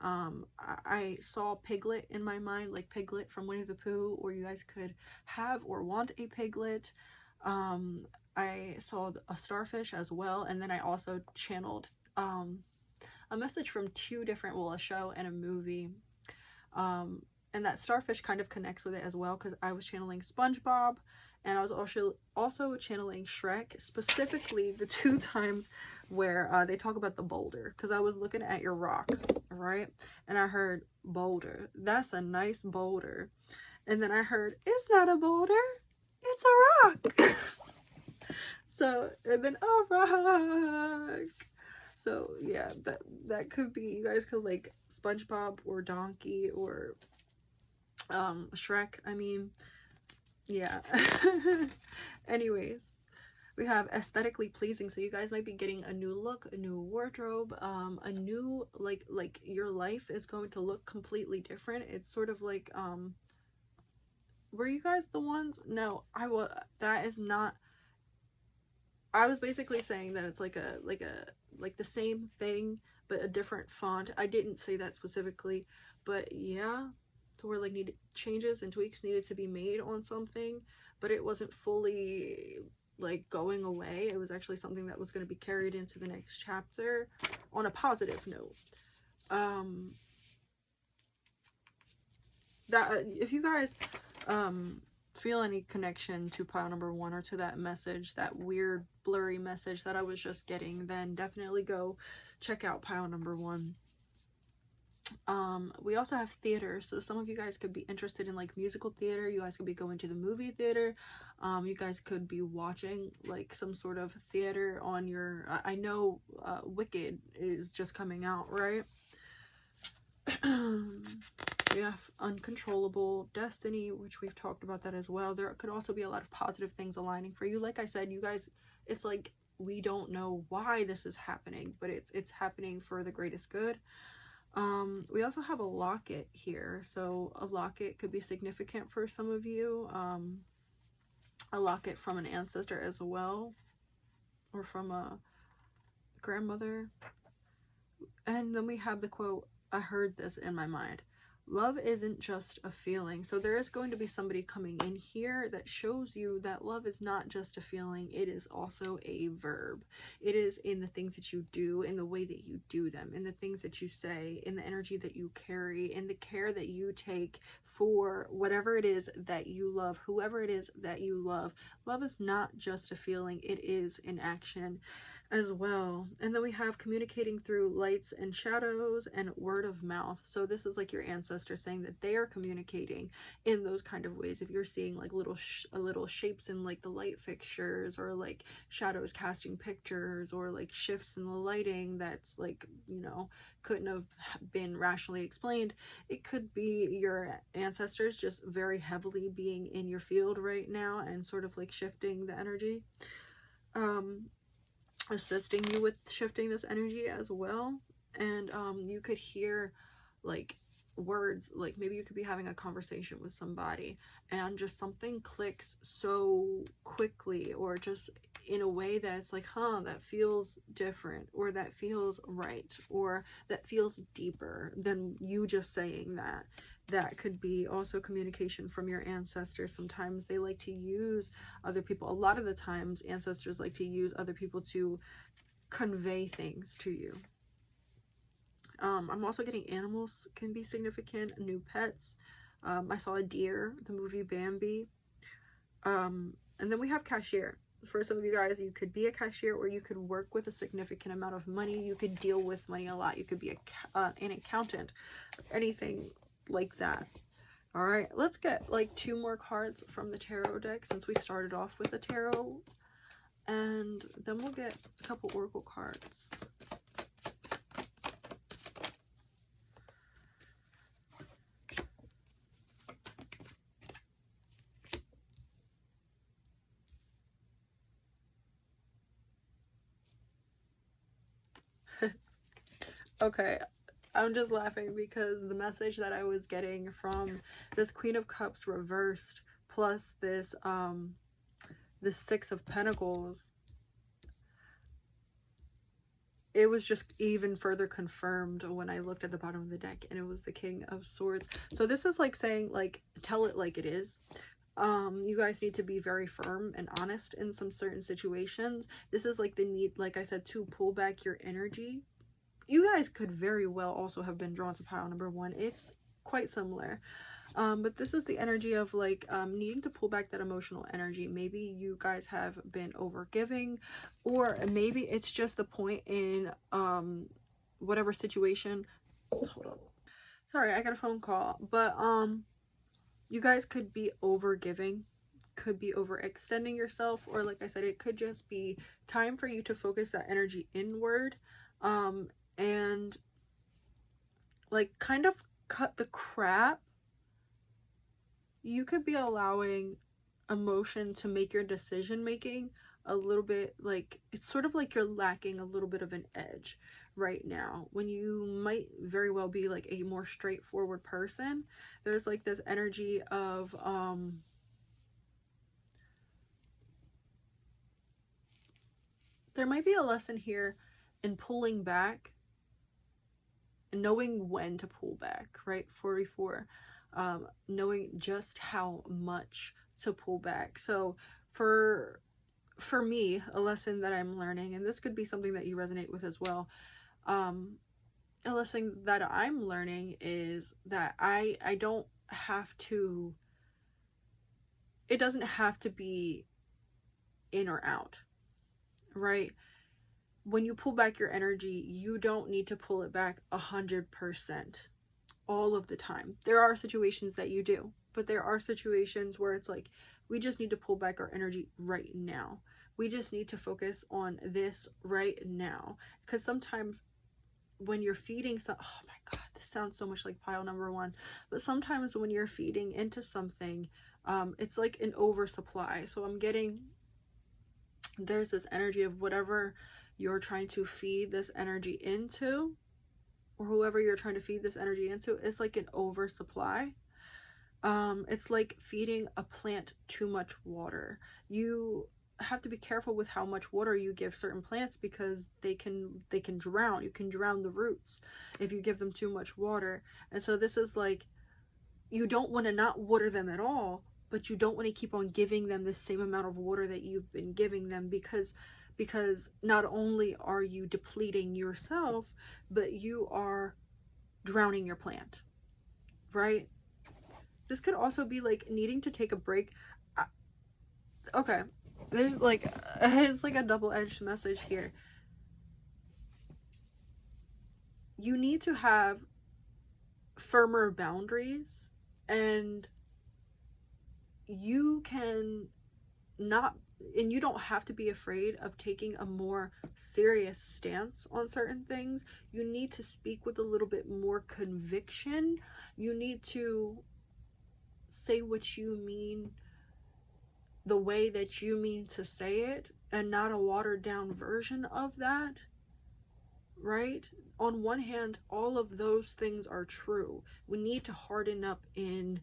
A: I saw Piglet in my mind, like Piglet from Winnie the Pooh, or you guys could have or want a piglet. I saw a starfish as well, and then I also channeled a message from two different, well, a show and a movie. And that starfish kind of connects with it as well, because I was channeling SpongeBob, and I was also channeling Shrek, specifically the two times where they talk about the boulder, because I was looking at your rock, right? And I heard boulder. That's a nice boulder. And then I heard, it's not a boulder, it's a rock. So, and then a rock. So yeah, that could be, you guys could like SpongeBob or Donkey or Shrek. I mean, yeah. Anyways, we have aesthetically pleasing, so you guys might be getting a new look, a new wardrobe, a new like your life is going to look completely different. It's sort of like were you guys the ones? No, that is not. I was basically saying that it's like the same thing but a different font. I didn't say that specifically, but yeah, to where like changes and tweaks needed to be made on something, but it wasn't fully like going away. It was actually something that was going to be carried into the next chapter on a positive note. That if you guys feel any connection to pile number 1 or to that message, that weird blurry message that I was just getting, then definitely go check out pile number 1. We also have theater, so some of you guys could be interested in like musical theater. You guys could be going to the movie theater. You guys could be watching like some sort of theater on your I know Wicked is just coming out, right? We have uncontrollable destiny, which we've talked about that as well. There could also be a lot of positive things aligning for you. Like I said, you guys, it's like we don't know why this is happening, but it's happening for the greatest good. We also have a locket here, so a locket could be significant for some of you. A locket from an ancestor as well, or from a grandmother. And then we have the quote, I heard this in my mind. Love isn't just a feeling. So there is going to be somebody coming in here that shows you that love is not just a feeling. It is also a verb. It is in the things that you do, in the way that you do them, in the things that you say, in the energy that you carry, in the care that you take for whatever it is that you love, whoever it is that you love. Love is not just a feeling. It is an action. as well. And then we have communicating through lights and shadows and word of mouth. So this is like your ancestors saying that they are communicating in those kind of ways. If you're seeing like little shapes in like the light fixtures, or like shadows casting pictures, or like shifts in the lighting that's like, you know, couldn't have been rationally explained, it could be your ancestors just very heavily being in your field right now and sort of like shifting the energy, assisting you with shifting this energy as well. And you could hear like words, like maybe you could be having a conversation with somebody and just something clicks so quickly, or just in a way that's like, huh, that feels different, or that feels right, or that feels deeper than you just saying that. That could be also communication from your ancestors. Sometimes they like to use other people. A lot of the times ancestors like to use other people to convey things to you. I'm also getting animals can be significant, new pets. I saw a deer, the movie Bambi. And then we have cashier. For some of you guys, you could be a cashier, or you could work with a significant amount of money. You could deal with money a lot. You could be an accountant, anything like that. All right, let's get like 2 more cards from the tarot deck, since we started off with the tarot, and then we'll get a couple oracle cards. Okay, I'm just laughing because the message that I was getting from this Queen of Cups reversed plus this this 6 of Pentacles, it was just even further confirmed when I looked at the bottom of the deck, and it was the King of Swords. So this is like saying, like, tell it like it is. You guys need to be very firm and honest in some certain situations. This is like the need, like I said, to pull back your energy. You guys could very well also have been drawn to pile number 1. It's quite similar. But this is the energy of like needing to pull back that emotional energy. Maybe you guys have been over giving, or maybe it's just the point in whatever situation. Hold on. Sorry, I got a phone call. But you guys could be over giving, could be overextending yourself, or like I said, it could just be time for you to focus that energy inward, and like kind of cut the crap. You could be allowing emotion to make your decision making a little bit, like it's sort of like you're lacking a little bit of an edge right now, when you might very well be like a more straightforward person. There's like this energy of there might be a lesson here in pulling back and knowing when to pull back, right? 44, knowing just how much to pull back. So for me, a lesson that I'm learning, and this could be something that you resonate with as well, a lesson that I'm learning is that I don't have to, it doesn't have to be in or out, right? When you pull back your energy, you don't need to pull it back 100% all of the time. There are situations that you do, but there are situations where it's like, we just need to pull back our energy right now. We just need to focus on this right now. Because sometimes when you're feeding oh my god, this sounds so much like pile number 1, but sometimes when you're feeding into something, it's like an oversupply. So I'm getting, there's this energy of whatever you're trying to feed this energy into, or whoever you're trying to feed this energy into, it's like an oversupply. It's like feeding a plant too much water. You have to be careful with how much water you give certain plants, because they can drown. You can drown the roots if you give them too much water. And so this is like, you don't want to not water them at all, but you don't want to keep on giving them the same amount of water that you've been giving them, because not only are you depleting yourself, but you are drowning your plant, right? This could also be like needing to take a break. Okay, there's like, it's like a double-edged message here. you need to have firmer boundaries, and you can not, and you don't have to be afraid of taking a more serious stance on certain things. You need to speak with a little bit more conviction. You need to say what you mean the way that you mean to say it, and not a watered down version of that, right? On one hand, all of those things are true. We need to harden up in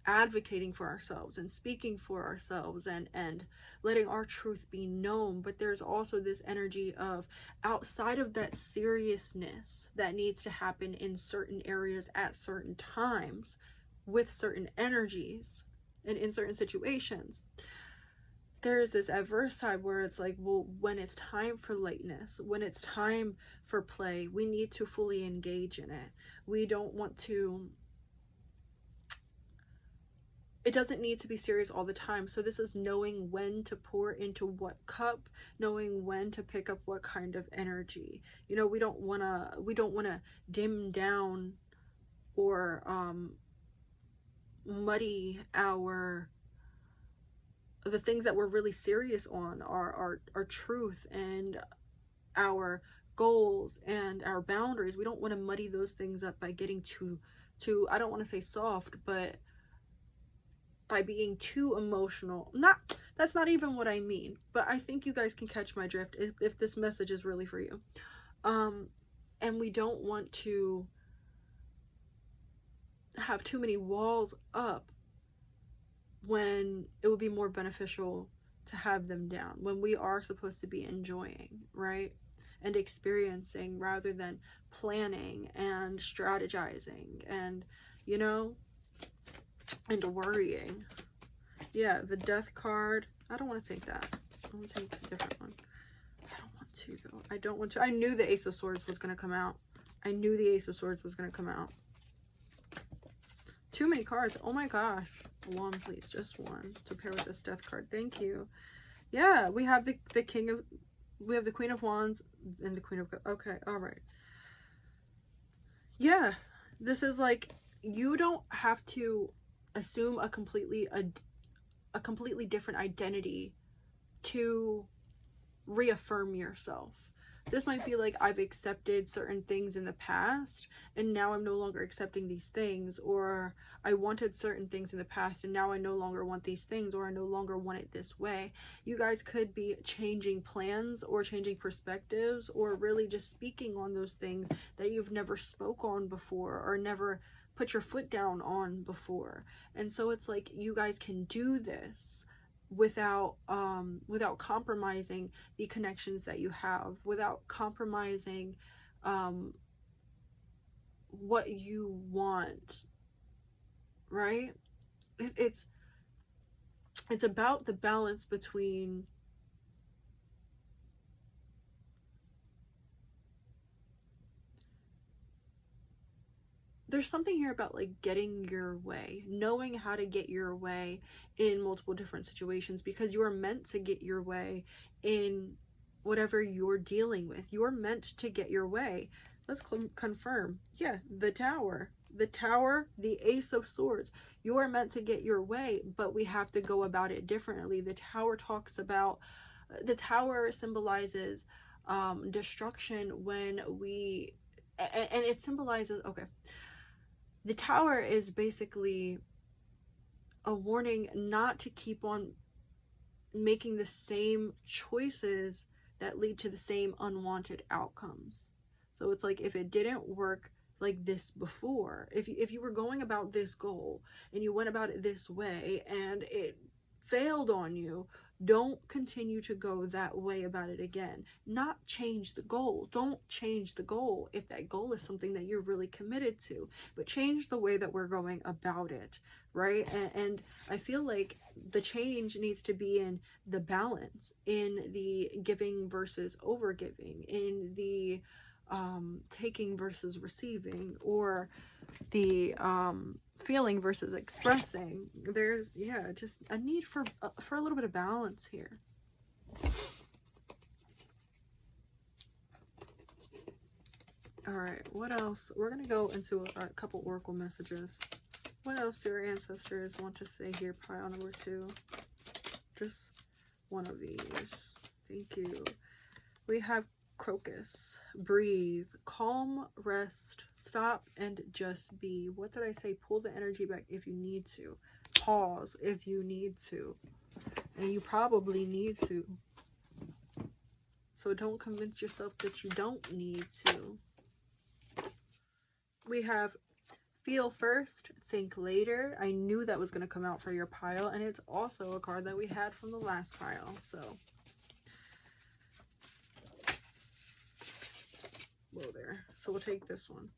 A: advocating for ourselves and speaking for ourselves, and letting our truth be known. But there's also this energy of, outside of that seriousness that needs to happen in certain areas at certain times with certain energies and in certain situations, there is this adverse side where it's like, well, when it's time for lightness, when it's time for play, we need to fully engage in it. We don't want to, it doesn't need to be serious all the time. So this is knowing when to pour into what cup, knowing when to pick up what kind of energy. You know, we don't want to dim down or muddy the things that we're really serious on, our truth and our goals and our boundaries. We don't want to muddy those things up by getting too, I don't want to say soft, but by being too emotional. That's not even what I mean, but I think you guys can catch my drift if this message is really for you. And we don't want to have too many walls up when it would be more beneficial to have them down, when we are supposed to be enjoying, right? And experiencing, rather than planning and strategizing and, you know, and worrying. Yeah, the Death card. I don't want to take that. I want to take a different one. I don't want to, though. I don't want to. I knew the Ace of Swords was going to come out. I knew the Ace of Swords was going to come out. Too many cards. Oh my gosh. One, please. Just one to pair with this Death card. Thank you. Yeah, we have the King of... We have the Queen of Wands and the Queen of... Okay, all right. Yeah, this is like, you don't have to assume a completely different identity to reaffirm yourself. This might be like, I've accepted certain things in the past and now I'm no longer accepting these things, or I wanted certain things in the past and now I no longer want these things, or I no longer want it this way. You guys could be changing plans or changing perspectives, or really just speaking on those things that you've never spoke on before or never put your foot down on before. And so it's like, you guys can do this without compromising the connections that you have, without compromising what you want, right? It's about the balance between there's something here about like getting your way, knowing how to get your way in multiple different situations, because you are meant to get your way in whatever you're dealing with. You're meant to get your way. Let's confirm. Yeah, the Tower, the Ace of Swords. You are meant to get your way, but we have to go about it differently. The Tower talks about, the Tower symbolizes destruction when we, and it symbolizes, okay, the Tower is basically a warning not to keep on making the same choices that lead to the same unwanted outcomes. So it's like, if it didn't work like this before, if you were going about this goal and you went about it this way and it failed on you, don't continue to go that way about it again. Not change the goal. Don't change the goal if that goal is something that you're really committed to, but change the way that we're going about it, right? And I feel like the change needs to be in the balance, in the giving versus overgiving, in the taking versus receiving, or the feeling versus expressing. There's, yeah, just a need for a little bit of balance here. All right, what else? We're going to go into a couple oracle messages. What else do our ancestors want to say here, pile number 2? Just one of these. Thank you. We have crocus, breathe, calm, rest, stop, and just be. What did I say? Pull the energy back if you need to. Pause if you need to. And you probably need to. So don't convince yourself that you don't need to. We have feel first, think later. I knew that was going to come out for your pile, and it's also a card that we had from the last pile. So, whoa there. So we'll take this one,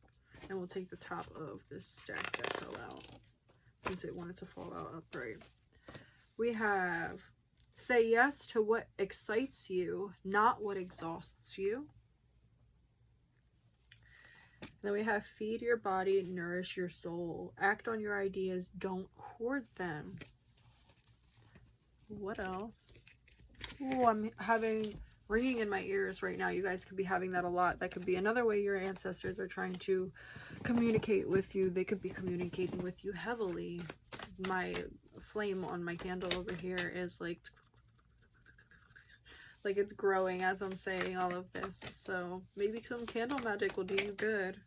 A: and we'll take the top of this stack that fell out, since it wanted to fall out upright. We have say yes to what excites you, not what exhausts you. Then we have feed your body, nourish your soul. Act on your ideas, don't hoard them. What else? Oh, I'm having ringing in my ears right now. You guys could be having that a lot. That could be another way your ancestors are trying to communicate with you. They could be communicating with you heavily. My flame on my candle over here is like it's growing as I'm saying all of this. So maybe some candle magic will do you good.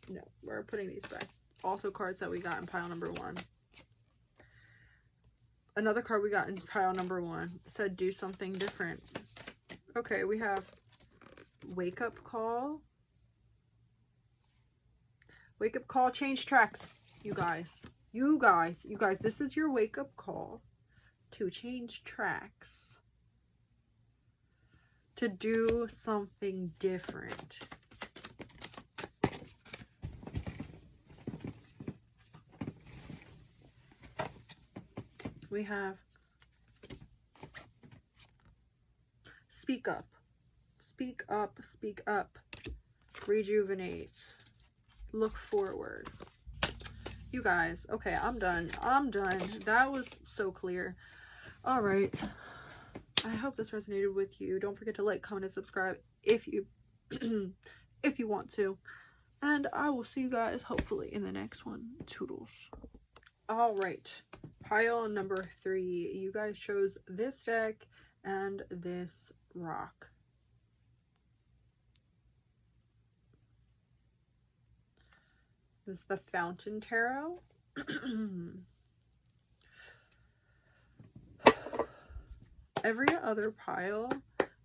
A: No, we're putting these back. Also cards that we got in pile number 1. Another card we got in pile number 1 said do something different. Okay, we have wake up call. Wake up call, change tracks. You guys, this is your wake up call to change tracks. To do something different. We have speak up, speak up, speak up, rejuvenate, look forward. You guys, okay, I'm done. That was so clear. All right, I hope this resonated with you. Don't forget to like, comment, and subscribe if you if you want to, and I will see you guys hopefully in the next one. Toodles. All right, pile number 3. You guys chose this deck and this rock. This is the Fountain Tarot. Every other pile,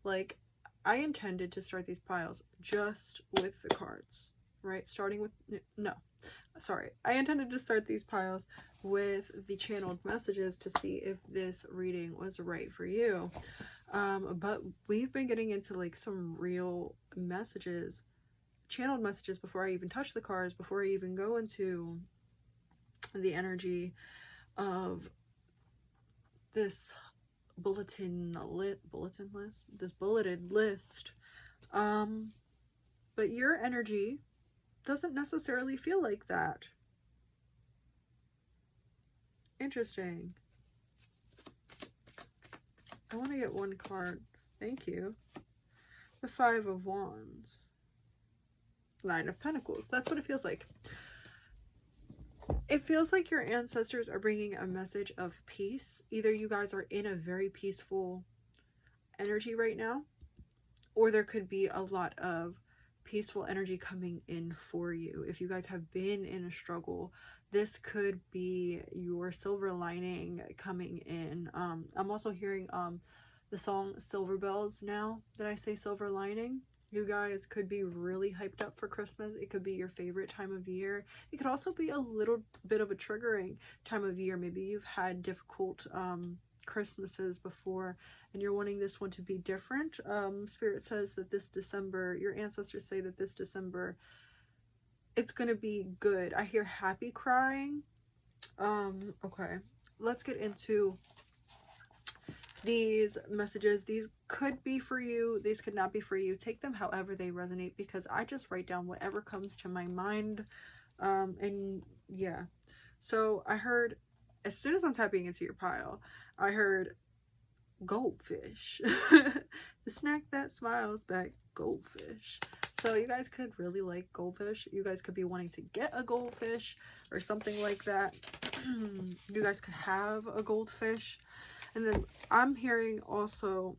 A: like, I intended to start these piles just with the cards, right? Starting with, no, sorry. I intended to start these piles with the channeled messages to see if this reading was right for you. But we've been getting into like some real messages, channeled messages, before I even touch the cards, before I even go into the energy of this bulleted list. But your energy doesn't necessarily feel like that. Interesting. I want to get one card. Thank you. The 5 of Wands. 9 of Pentacles. That's what it feels like. It feels like your ancestors are bringing a message of peace. Either you guys are in a very peaceful energy right now, or there could be a lot of peaceful energy coming in for you. If you guys have been in a struggle, this could be your silver lining coming in. I'm also hearing the song Silver Bells now that I say silver lining. You guys could be really hyped up for Christmas. It could be your favorite time of year. It could also be a little bit of a triggering time of year. Maybe you've had difficult Christmases before and you're wanting this one to be different. Spirit says that this December, your ancestors say that this December, it's going to be good. I hear happy crying. Okay, let's get into these messages. These could be for you, these could not be for you. Take them however they resonate, because I just write down whatever comes to my mind. And yeah, so I heard, as soon as I'm tapping into your pile, I heard goldfish. The snack that smiles back, goldfish. So you guys could really like goldfish. You guys could be wanting to get a goldfish or something like that. You guys could have a goldfish. And then I'm hearing also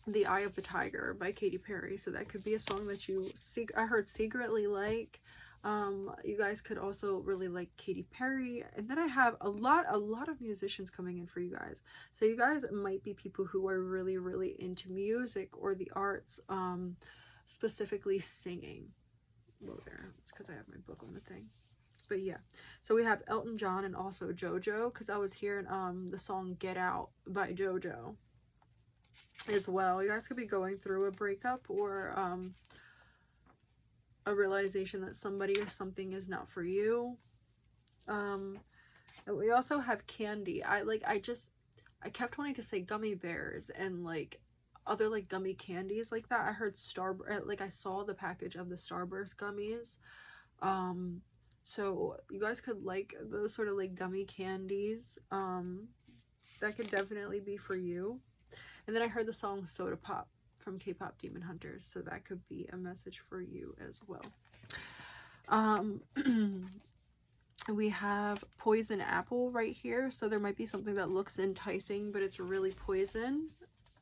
A: The Eye of the Tiger by Katy Perry. So that could be a song that you I heard secretly like. You guys could also really like Katy Perry. And then I have a lot of musicians coming in for you guys. So you guys might be people who are really, really into music or the arts, specifically singing. Whoa there, it's because I have my book on the thing. But yeah, so we have Elton John and also JoJo, because I was hearing the song Get Out by JoJo as well. You guys could be going through a breakup or a realization that somebody or something is not for you. We also have candy. I kept wanting to say gummy bears and like other like gummy candies like that. I heard I saw the package of the Starburst gummies. So you guys could like those sort of like gummy candies. That could definitely be for you. And then I heard the song Soda Pop from K-Pop Demon Hunters, so that could be a message for you as well. We have poison apple right here, so there might be something that looks enticing but it's really poison.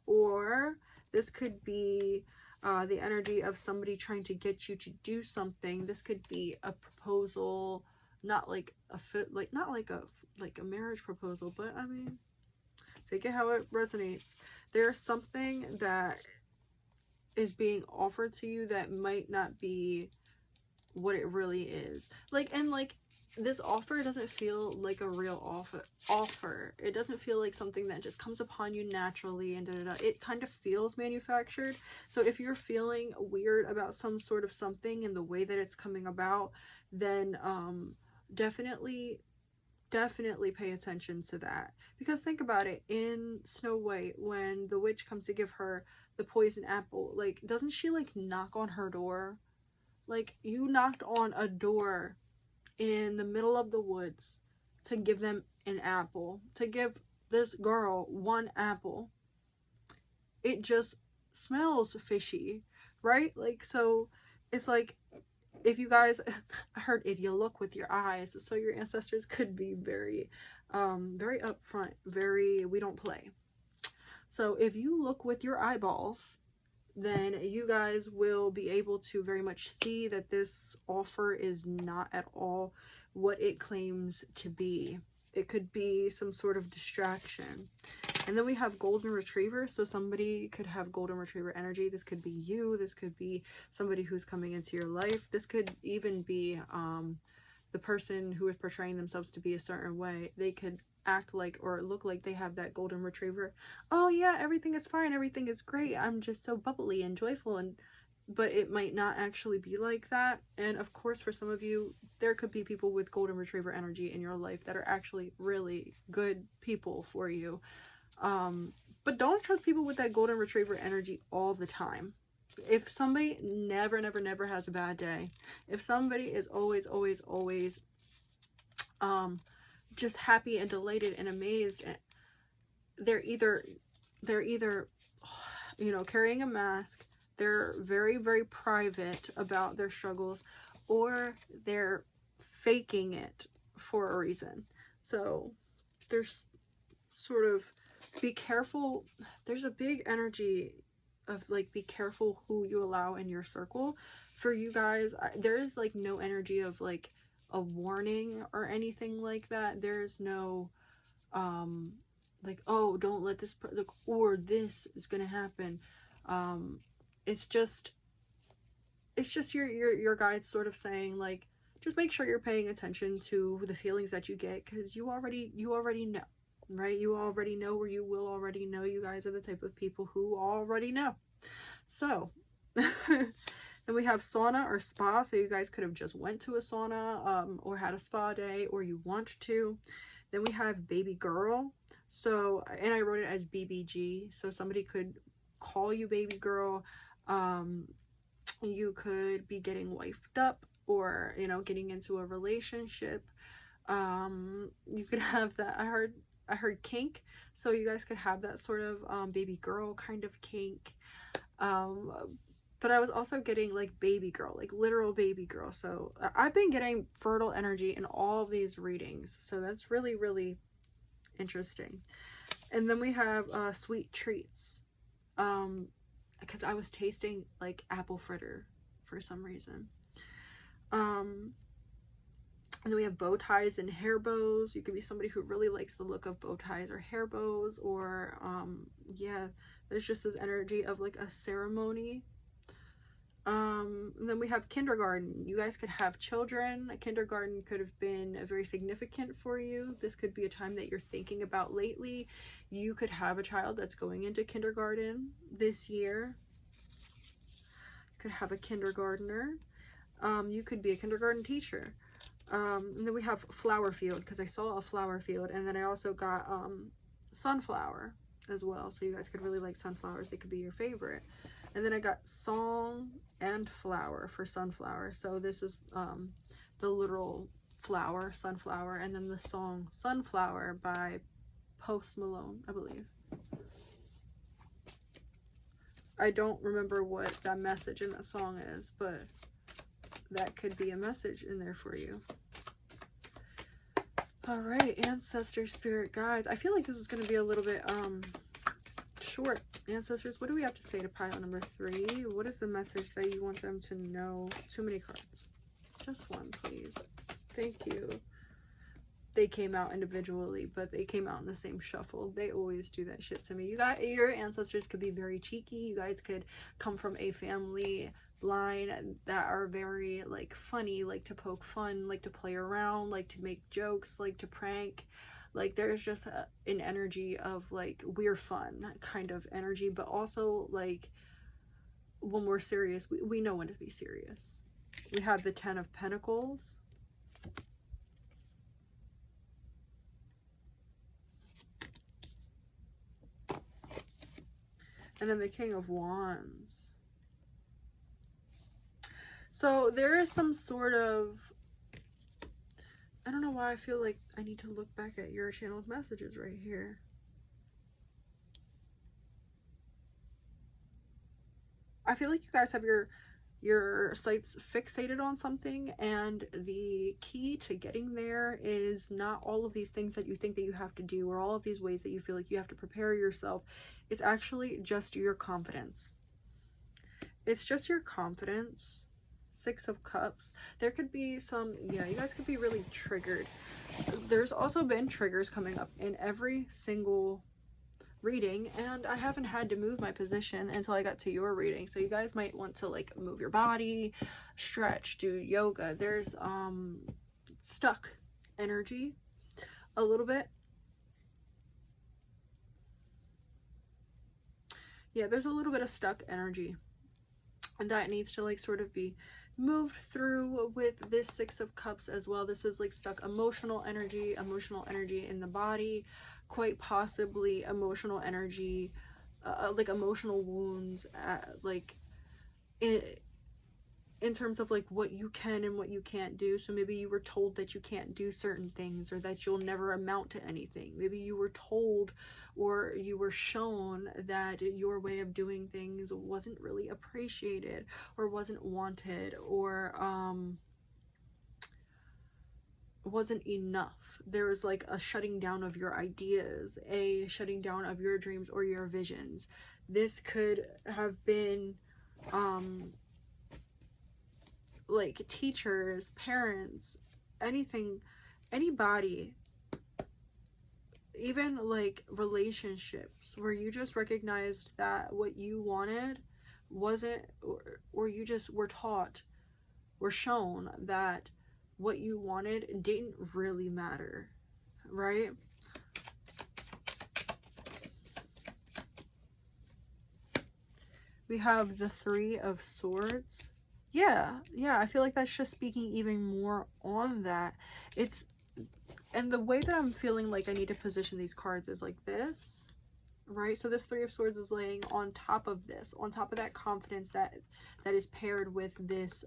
A: Or this could be the energy of somebody trying to get you to do something. This could be a proposal, not like a marriage proposal, but I mean, take it how it resonates. There's something that is being offered to you that might not be what it really is. This offer doesn't feel like a real offer. It doesn't feel like something that just comes upon you naturally and It kind of feels manufactured. So if you're feeling weird about some sort of something in the way that it's coming about, then definitely pay attention to that. Because think about it, in Snow White, when the witch comes to give her the poison apple, like, doesn't she like knock on her door? Like, you knocked on a door in the middle of the woods to give them an apple, to give this girl one apple. It just smells fishy, right? Like, so it's like, if you guys, I heard if you look with your eyes, so your ancestors could be very very upfront, very, we don't play. So if you look with your eyeballs, then you guys will be able to very much see that this offer is not at all what it claims to be. It could be some sort of distraction. And then we have golden retriever. So somebody could have golden retriever energy. This could be you. This could be somebody who's coming into your life. This could even be the person who is portraying themselves to be a certain way. They could act like or look like they have that golden retriever. Oh yeah, everything is fine, everything is great, I'm just so bubbly and joyful, but it might not actually be like that. And of course, for some of you, there could be people with golden retriever energy in your life that are actually really good people for you. But don't trust people with that golden retriever energy all the time. If somebody never has a bad day, if somebody is always just happy and delighted and amazed, they're either you know, carrying a mask, they're very private about their struggles, or they're faking it for a reason. So there's sort of, be careful. There's a big energy of like, be careful who you allow in your circle. For you guys, there is like no energy of like a warning or anything like that. There's no like, oh, don't let this like, or this is gonna happen. It's just your guides sort of saying like, just make sure you're paying attention to the feelings that you get, because you already know, right? You already know, or you will already know. You guys are the type of people who already know. So then we have sauna or spa. So you guys could have just went to a sauna or had a spa day, or you want to. Then we have baby girl. So, and I wrote it as BBG. So somebody could call you baby girl. You could be getting wifed up, or, you know, getting into a relationship. You could have that. I heard I heard kink, so you guys could have that sort of baby girl kind of kink. But I was also getting like baby girl, like literal baby girl. So I've been getting fertile energy in all of these readings, so that's really, really interesting. And then we have sweet treats, because I was tasting like apple fritter for some reason. And then we have bow ties and hair bows. You could be somebody who really likes the look of bow ties or hair bows, or yeah, there's just this energy of like a ceremony. And then we have kindergarten. You guys could have children. Kindergarten could have been very significant for you. This could be a time that you're thinking about lately. You could have a child that's going into kindergarten this year. You could have a kindergartner. You could be a kindergarten teacher. And then we have flower field, because I saw a flower field, and then I also got sunflower as well. So you guys could really like sunflowers. They could be your favorite. And then I got song and flower for sunflower. So this is the literal flower, sunflower, and then the song Sunflower by Post Malone, I believe. I don't remember what that message in that song is, but that could be a message in there for you. All right, ancestors, spirit guides. I feel like this is going to be a little bit short. Ancestors, what do we have to say to pile number 3? What is the message that you want them to know? Too many cards. Just one, please. Thank you. They came out individually, but they came out in the same shuffle. They always do that shit to me. You got, your ancestors could be very cheeky. You guys could come from a family line that are very like funny, like to poke fun, like to play around, like to make jokes, like to prank. Like there's just an energy of like we're fun kind of energy, but also like when we're serious, we know when to be serious. We have the 10 of Pentacles. And then the King of Wands. So there is some sort of, I don't know why I feel like I need to look back at your channeled messages right here. I feel like you guys have your sights fixated on something, and the key to getting there is not all of these things that you think that you have to do, or all of these ways that you feel like you have to prepare yourself. It's actually just your confidence. It's just your confidence. 6 of Cups. There could be some, yeah, you guys could be really triggered. There's also been triggers coming up in every single reading, and I haven't had to move my position until I got to your reading. So you guys might want to like move your body, stretch, do yoga. There's stuck energy a little bit. Yeah, there's a little bit of stuck energy, and that needs to like sort of be moved through with this 6 of Cups as well. This is like stuck emotional energy in the body, quite possibly emotional energy, like emotional wounds, like in terms of like what you can and what you can't do. So maybe you were told that you can't do certain things, or that you'll never amount to anything. Maybe you were told or you were shown that your way of doing things wasn't really appreciated, or wasn't wanted, or wasn't enough. There was like a shutting down of your ideas, a shutting down of your dreams or your visions. This could have been like teachers, parents, anything, anybody, even like relationships, where you just recognized that what you wanted wasn't, or you just were taught, were shown that what you wanted didn't really matter, right? We have the 3 of Swords. Yeah, I feel like that's just speaking even more on that. It's, and the way that I'm feeling like I need to position these cards is like this, right? So this 3 of Swords is laying on top of this, on top of that confidence that is paired with this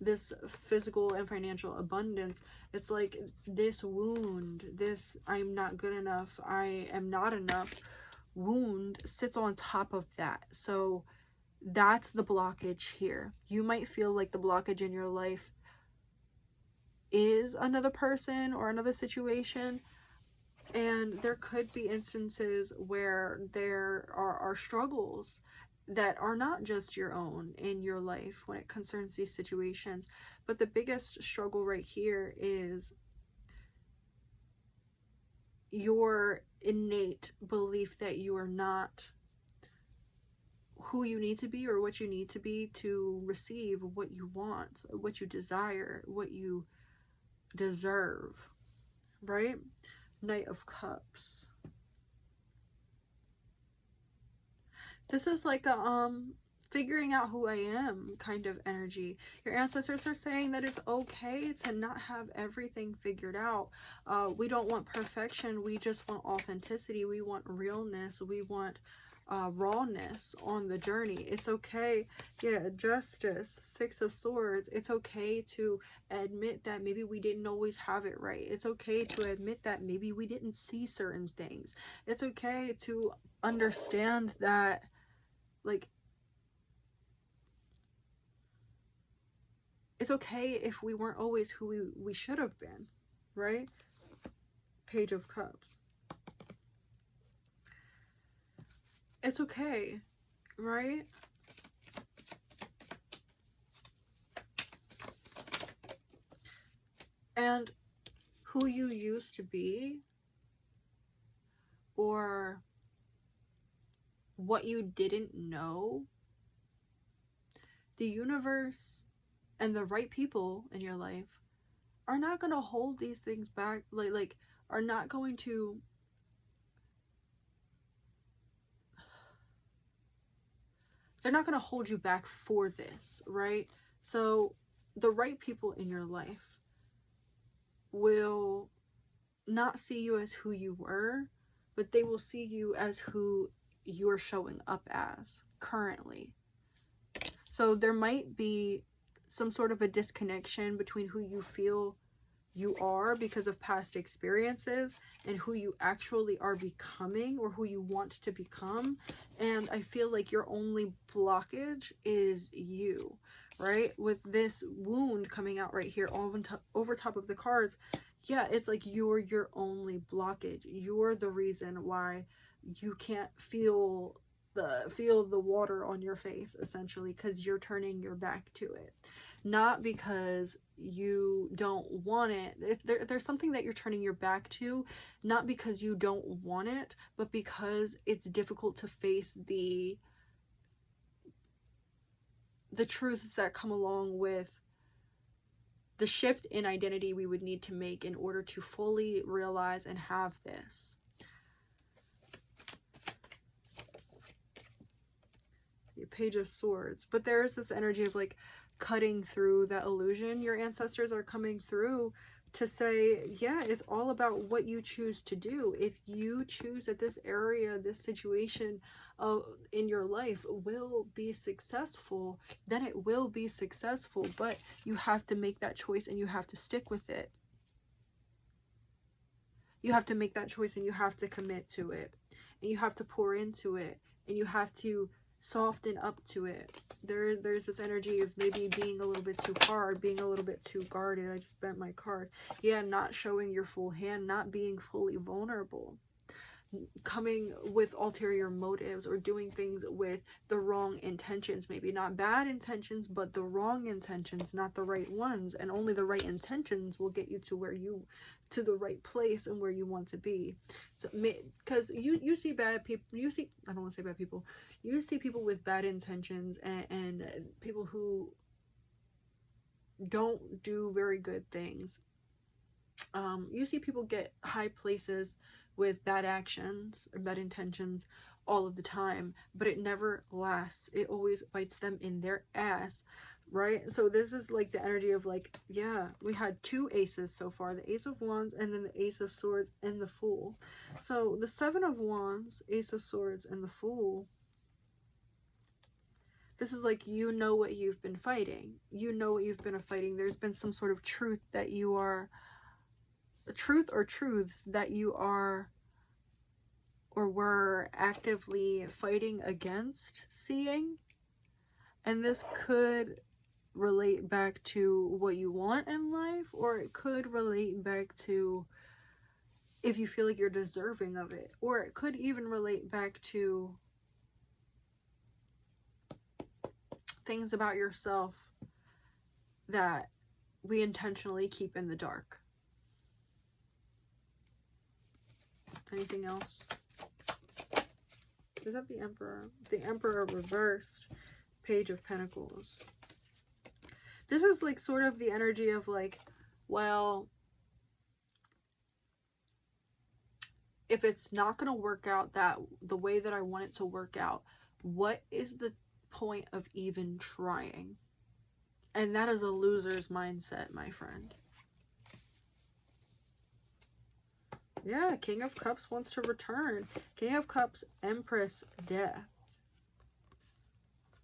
A: this physical and financial abundance. It's like this wound, this I'm not good enough, I am not enough wound sits on top of that. So that's the blockage here. You might feel like the blockage in your life is another person or another situation, and there could be instances where there are struggles that are not just your own in your life when it concerns these situations. But the biggest struggle right here is your innate belief that you are not who you need to be or what you need to be to receive what you want, what you desire, what you deserve, right? Knight of Cups. This is like a figuring out who I am kind of energy. Your ancestors are saying that it's okay to not have everything figured out. We don't want perfection. We just want authenticity. We want realness. We want rawness on the journey. It's okay. Yeah, Justice, Six of Swords. It's okay to admit that maybe we didn't always have it right. It's okay to admit that maybe we didn't see certain things. It's okay to understand that, like, it's okay if we weren't always who we should have been, right? Page of Cups. It's okay, right? And who you used to be, or what you didn't know, the universe and the right people in your life are not going to hold these things back, like are not going to they're not going to hold you back for this, right? So the right people in your life will not see you as who you were, but they will see you as who you're showing up as currently. So there might be some sort of a disconnection between who you feel you are because of past experiences and who you actually are becoming or who you want to become. And I feel like your only blockage is you, right? With this wound coming out right here over top of the cards, yeah, it's like you're your only blockage. You're the reason why you can't feel the water on your face, essentially, because you're turning your back to it. Not because you don't want it. There's something that you're turning your back to, not because you don't want it, but because it's difficult to face the truths that come along with the shift in identity we would need to make in order to fully realize and have this. Page of Swords. But there's this energy of like cutting through that illusion. Your ancestors are coming through to say, yeah, it's all about what you choose to do. If you choose that this area, this situation in your life will be successful, then it will be successful. But you have to make that choice and you have to stick with it. You have to make that choice and you have to commit to it. And you have to pour into it. And you have to soften up to it. There's this energy of maybe being a little bit too hard, being a little bit too guarded. I just bent my card. Yeah, not showing your full hand, not being fully vulnerable. Coming with ulterior motives or doing things with the wrong intentions. Maybe not bad intentions, but the wrong intentions, not the right ones. And only the right intentions will get you to the right place and where you want to be. So, because you see bad people, I don't want to say bad people, you see people with bad intentions and people who don't do very good things. You see people get high places with bad actions or bad intentions all of the time, but it never lasts. It always bites them in their ass, right? So this is like the energy of like, yeah, we had two aces so far, the Ace of Wands and then the Ace of Swords and the Fool. So the Seven of Wands, Ace of Swords, and the Fool, This is like, you know what you've been fighting. You know what you've been fighting. There's been some sort of truth that you are, truth or truths that you are or were actively fighting against seeing. And this could relate back to what you want in life, or it could relate back to if you feel like you're deserving of it, or it could even relate back to things about yourself that we intentionally keep in the dark. Anything else? Is that the Emperor? The Emperor reversed. Page of Pentacles. This is like sort of the energy of like, well, if it's not going to work out that the way that I want it to work out, what is the point of even trying? And that is a loser's mindset, my friend. Yeah, King of Cups wants to return. King of Cups, Empress, Death.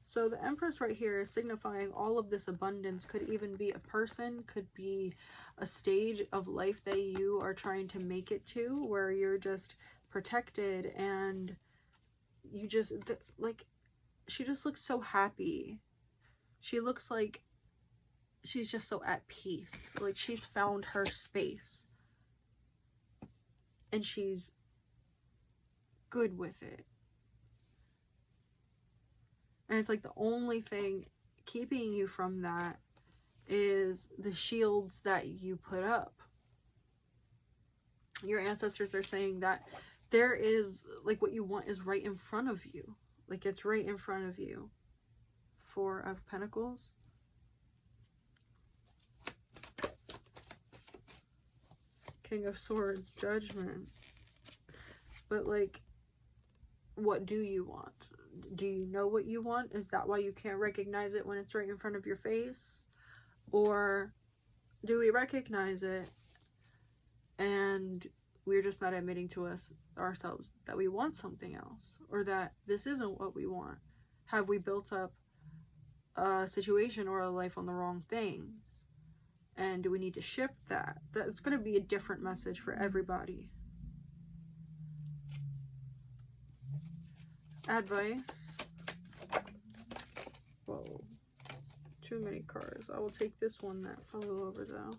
A: So the Empress right here is signifying all of this abundance. Could even be a person, could be a stage of life that you are trying to make it to, where you're just protected and you just, like, she just looks so happy. She looks like she's just so at peace. Like she's found her space. And she's good with it. And it's like the only thing keeping you from that is the shields that you put up. Your ancestors are saying that there is, like, what you want is right in front of you. Like, it's right in front of you. Four of Pentacles. King of Swords, Judgment. But, like, what do you want? Do you know what you want? Is that why you can't recognize it when it's right in front of your face? Or do we recognize it and we're just not admitting to ourselves that we want something else, or that this isn't what we want? Have we built up a situation or a life on the wrong things? And do we need to shift that? That's going to be a different message for everybody. Advice. Whoa. Too many cards. I will take this one that fell over though.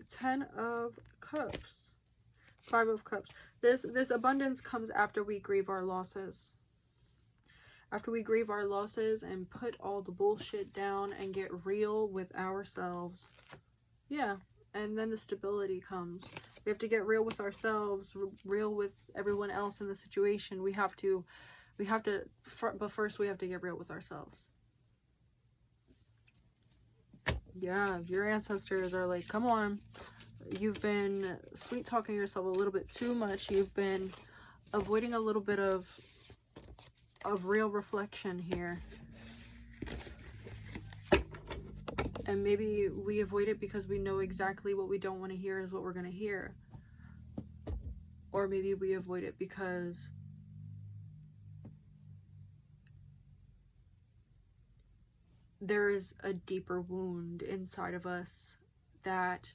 A: 10 of Cups. 5 of Cups. This abundance comes after we grieve our losses. After we grieve our losses and put all the bullshit down and get real with ourselves. Yeah. And then the stability comes. We have to get real with ourselves, real with everyone else in the situation. We have to, but first we have to get real with ourselves. Yeah, your ancestors are like, come on. You've been sweet talking yourself a little bit too much. You've been avoiding a little bit of real reflection here. And maybe we avoid it because we know exactly what we don't want to hear is what we're going to hear. Or maybe we avoid it because there is a deeper wound inside of us that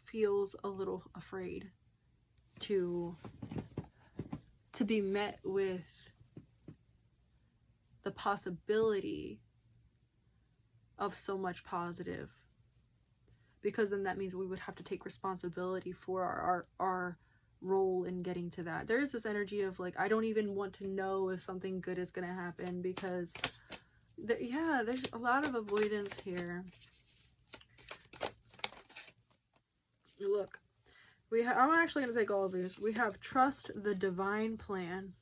A: feels a little afraid to be met with the possibility of so much positive, because then that means we would have to take responsibility for our role in getting to that. There is this energy of like, I don't even want to know if something good is going to happen, because yeah, there's a lot of avoidance here. Look, I'm actually going to take all of these. We have trust the divine plan.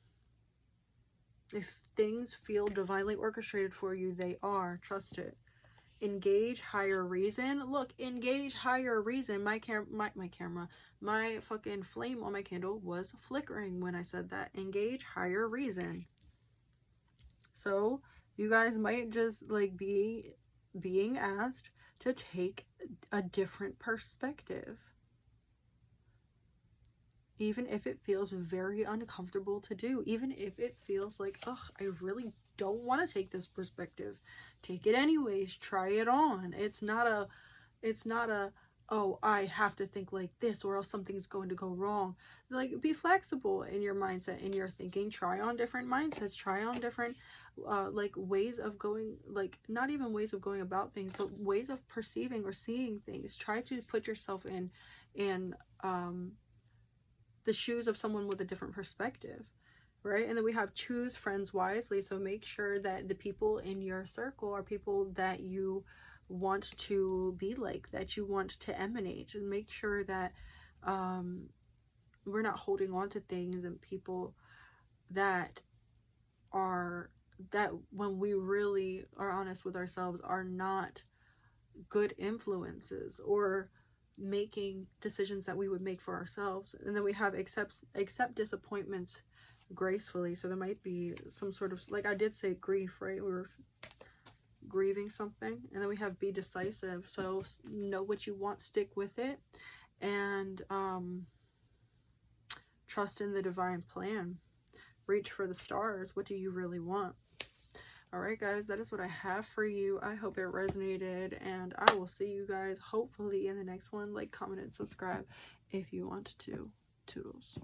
A: If things feel divinely orchestrated for you, they are. Trust it. Engage higher reason. Look, engage higher reason. My fucking flame on my candle was flickering when I said that. Engage higher reason. So you guys might just like be being asked to take a different perspective, even if it feels very uncomfortable to do, even if it feels like, ugh, I really don't want to take this perspective, take it anyways, try it on. It's not a oh, I have to think like this or else something's going to go wrong. Like, be flexible in your mindset, in your thinking. Try on different mindsets, try on different like ways of going, like not even ways of going about things, but ways of perceiving or seeing things. Try to put yourself in the shoes of someone with a different perspective, right? And then we have choose friends wisely. So make sure that the people in your circle are people that you want to be like, that you want to emanate, and make sure that we're not holding on to things and people that when we really are honest with ourselves are not good influences or making decisions that we would make for ourselves. And then we have accept disappointments gracefully. So there might be some sort of, like I did say, grief, right? We're grieving something. And then we have be decisive. So know what you want, stick with it, and trust in the divine plan. Reach for the stars. What do you really want? Alright guys, that is what I have for you. I hope it resonated, and I will see you guys hopefully in the next one. Like, comment, and subscribe if you want to. Toodles.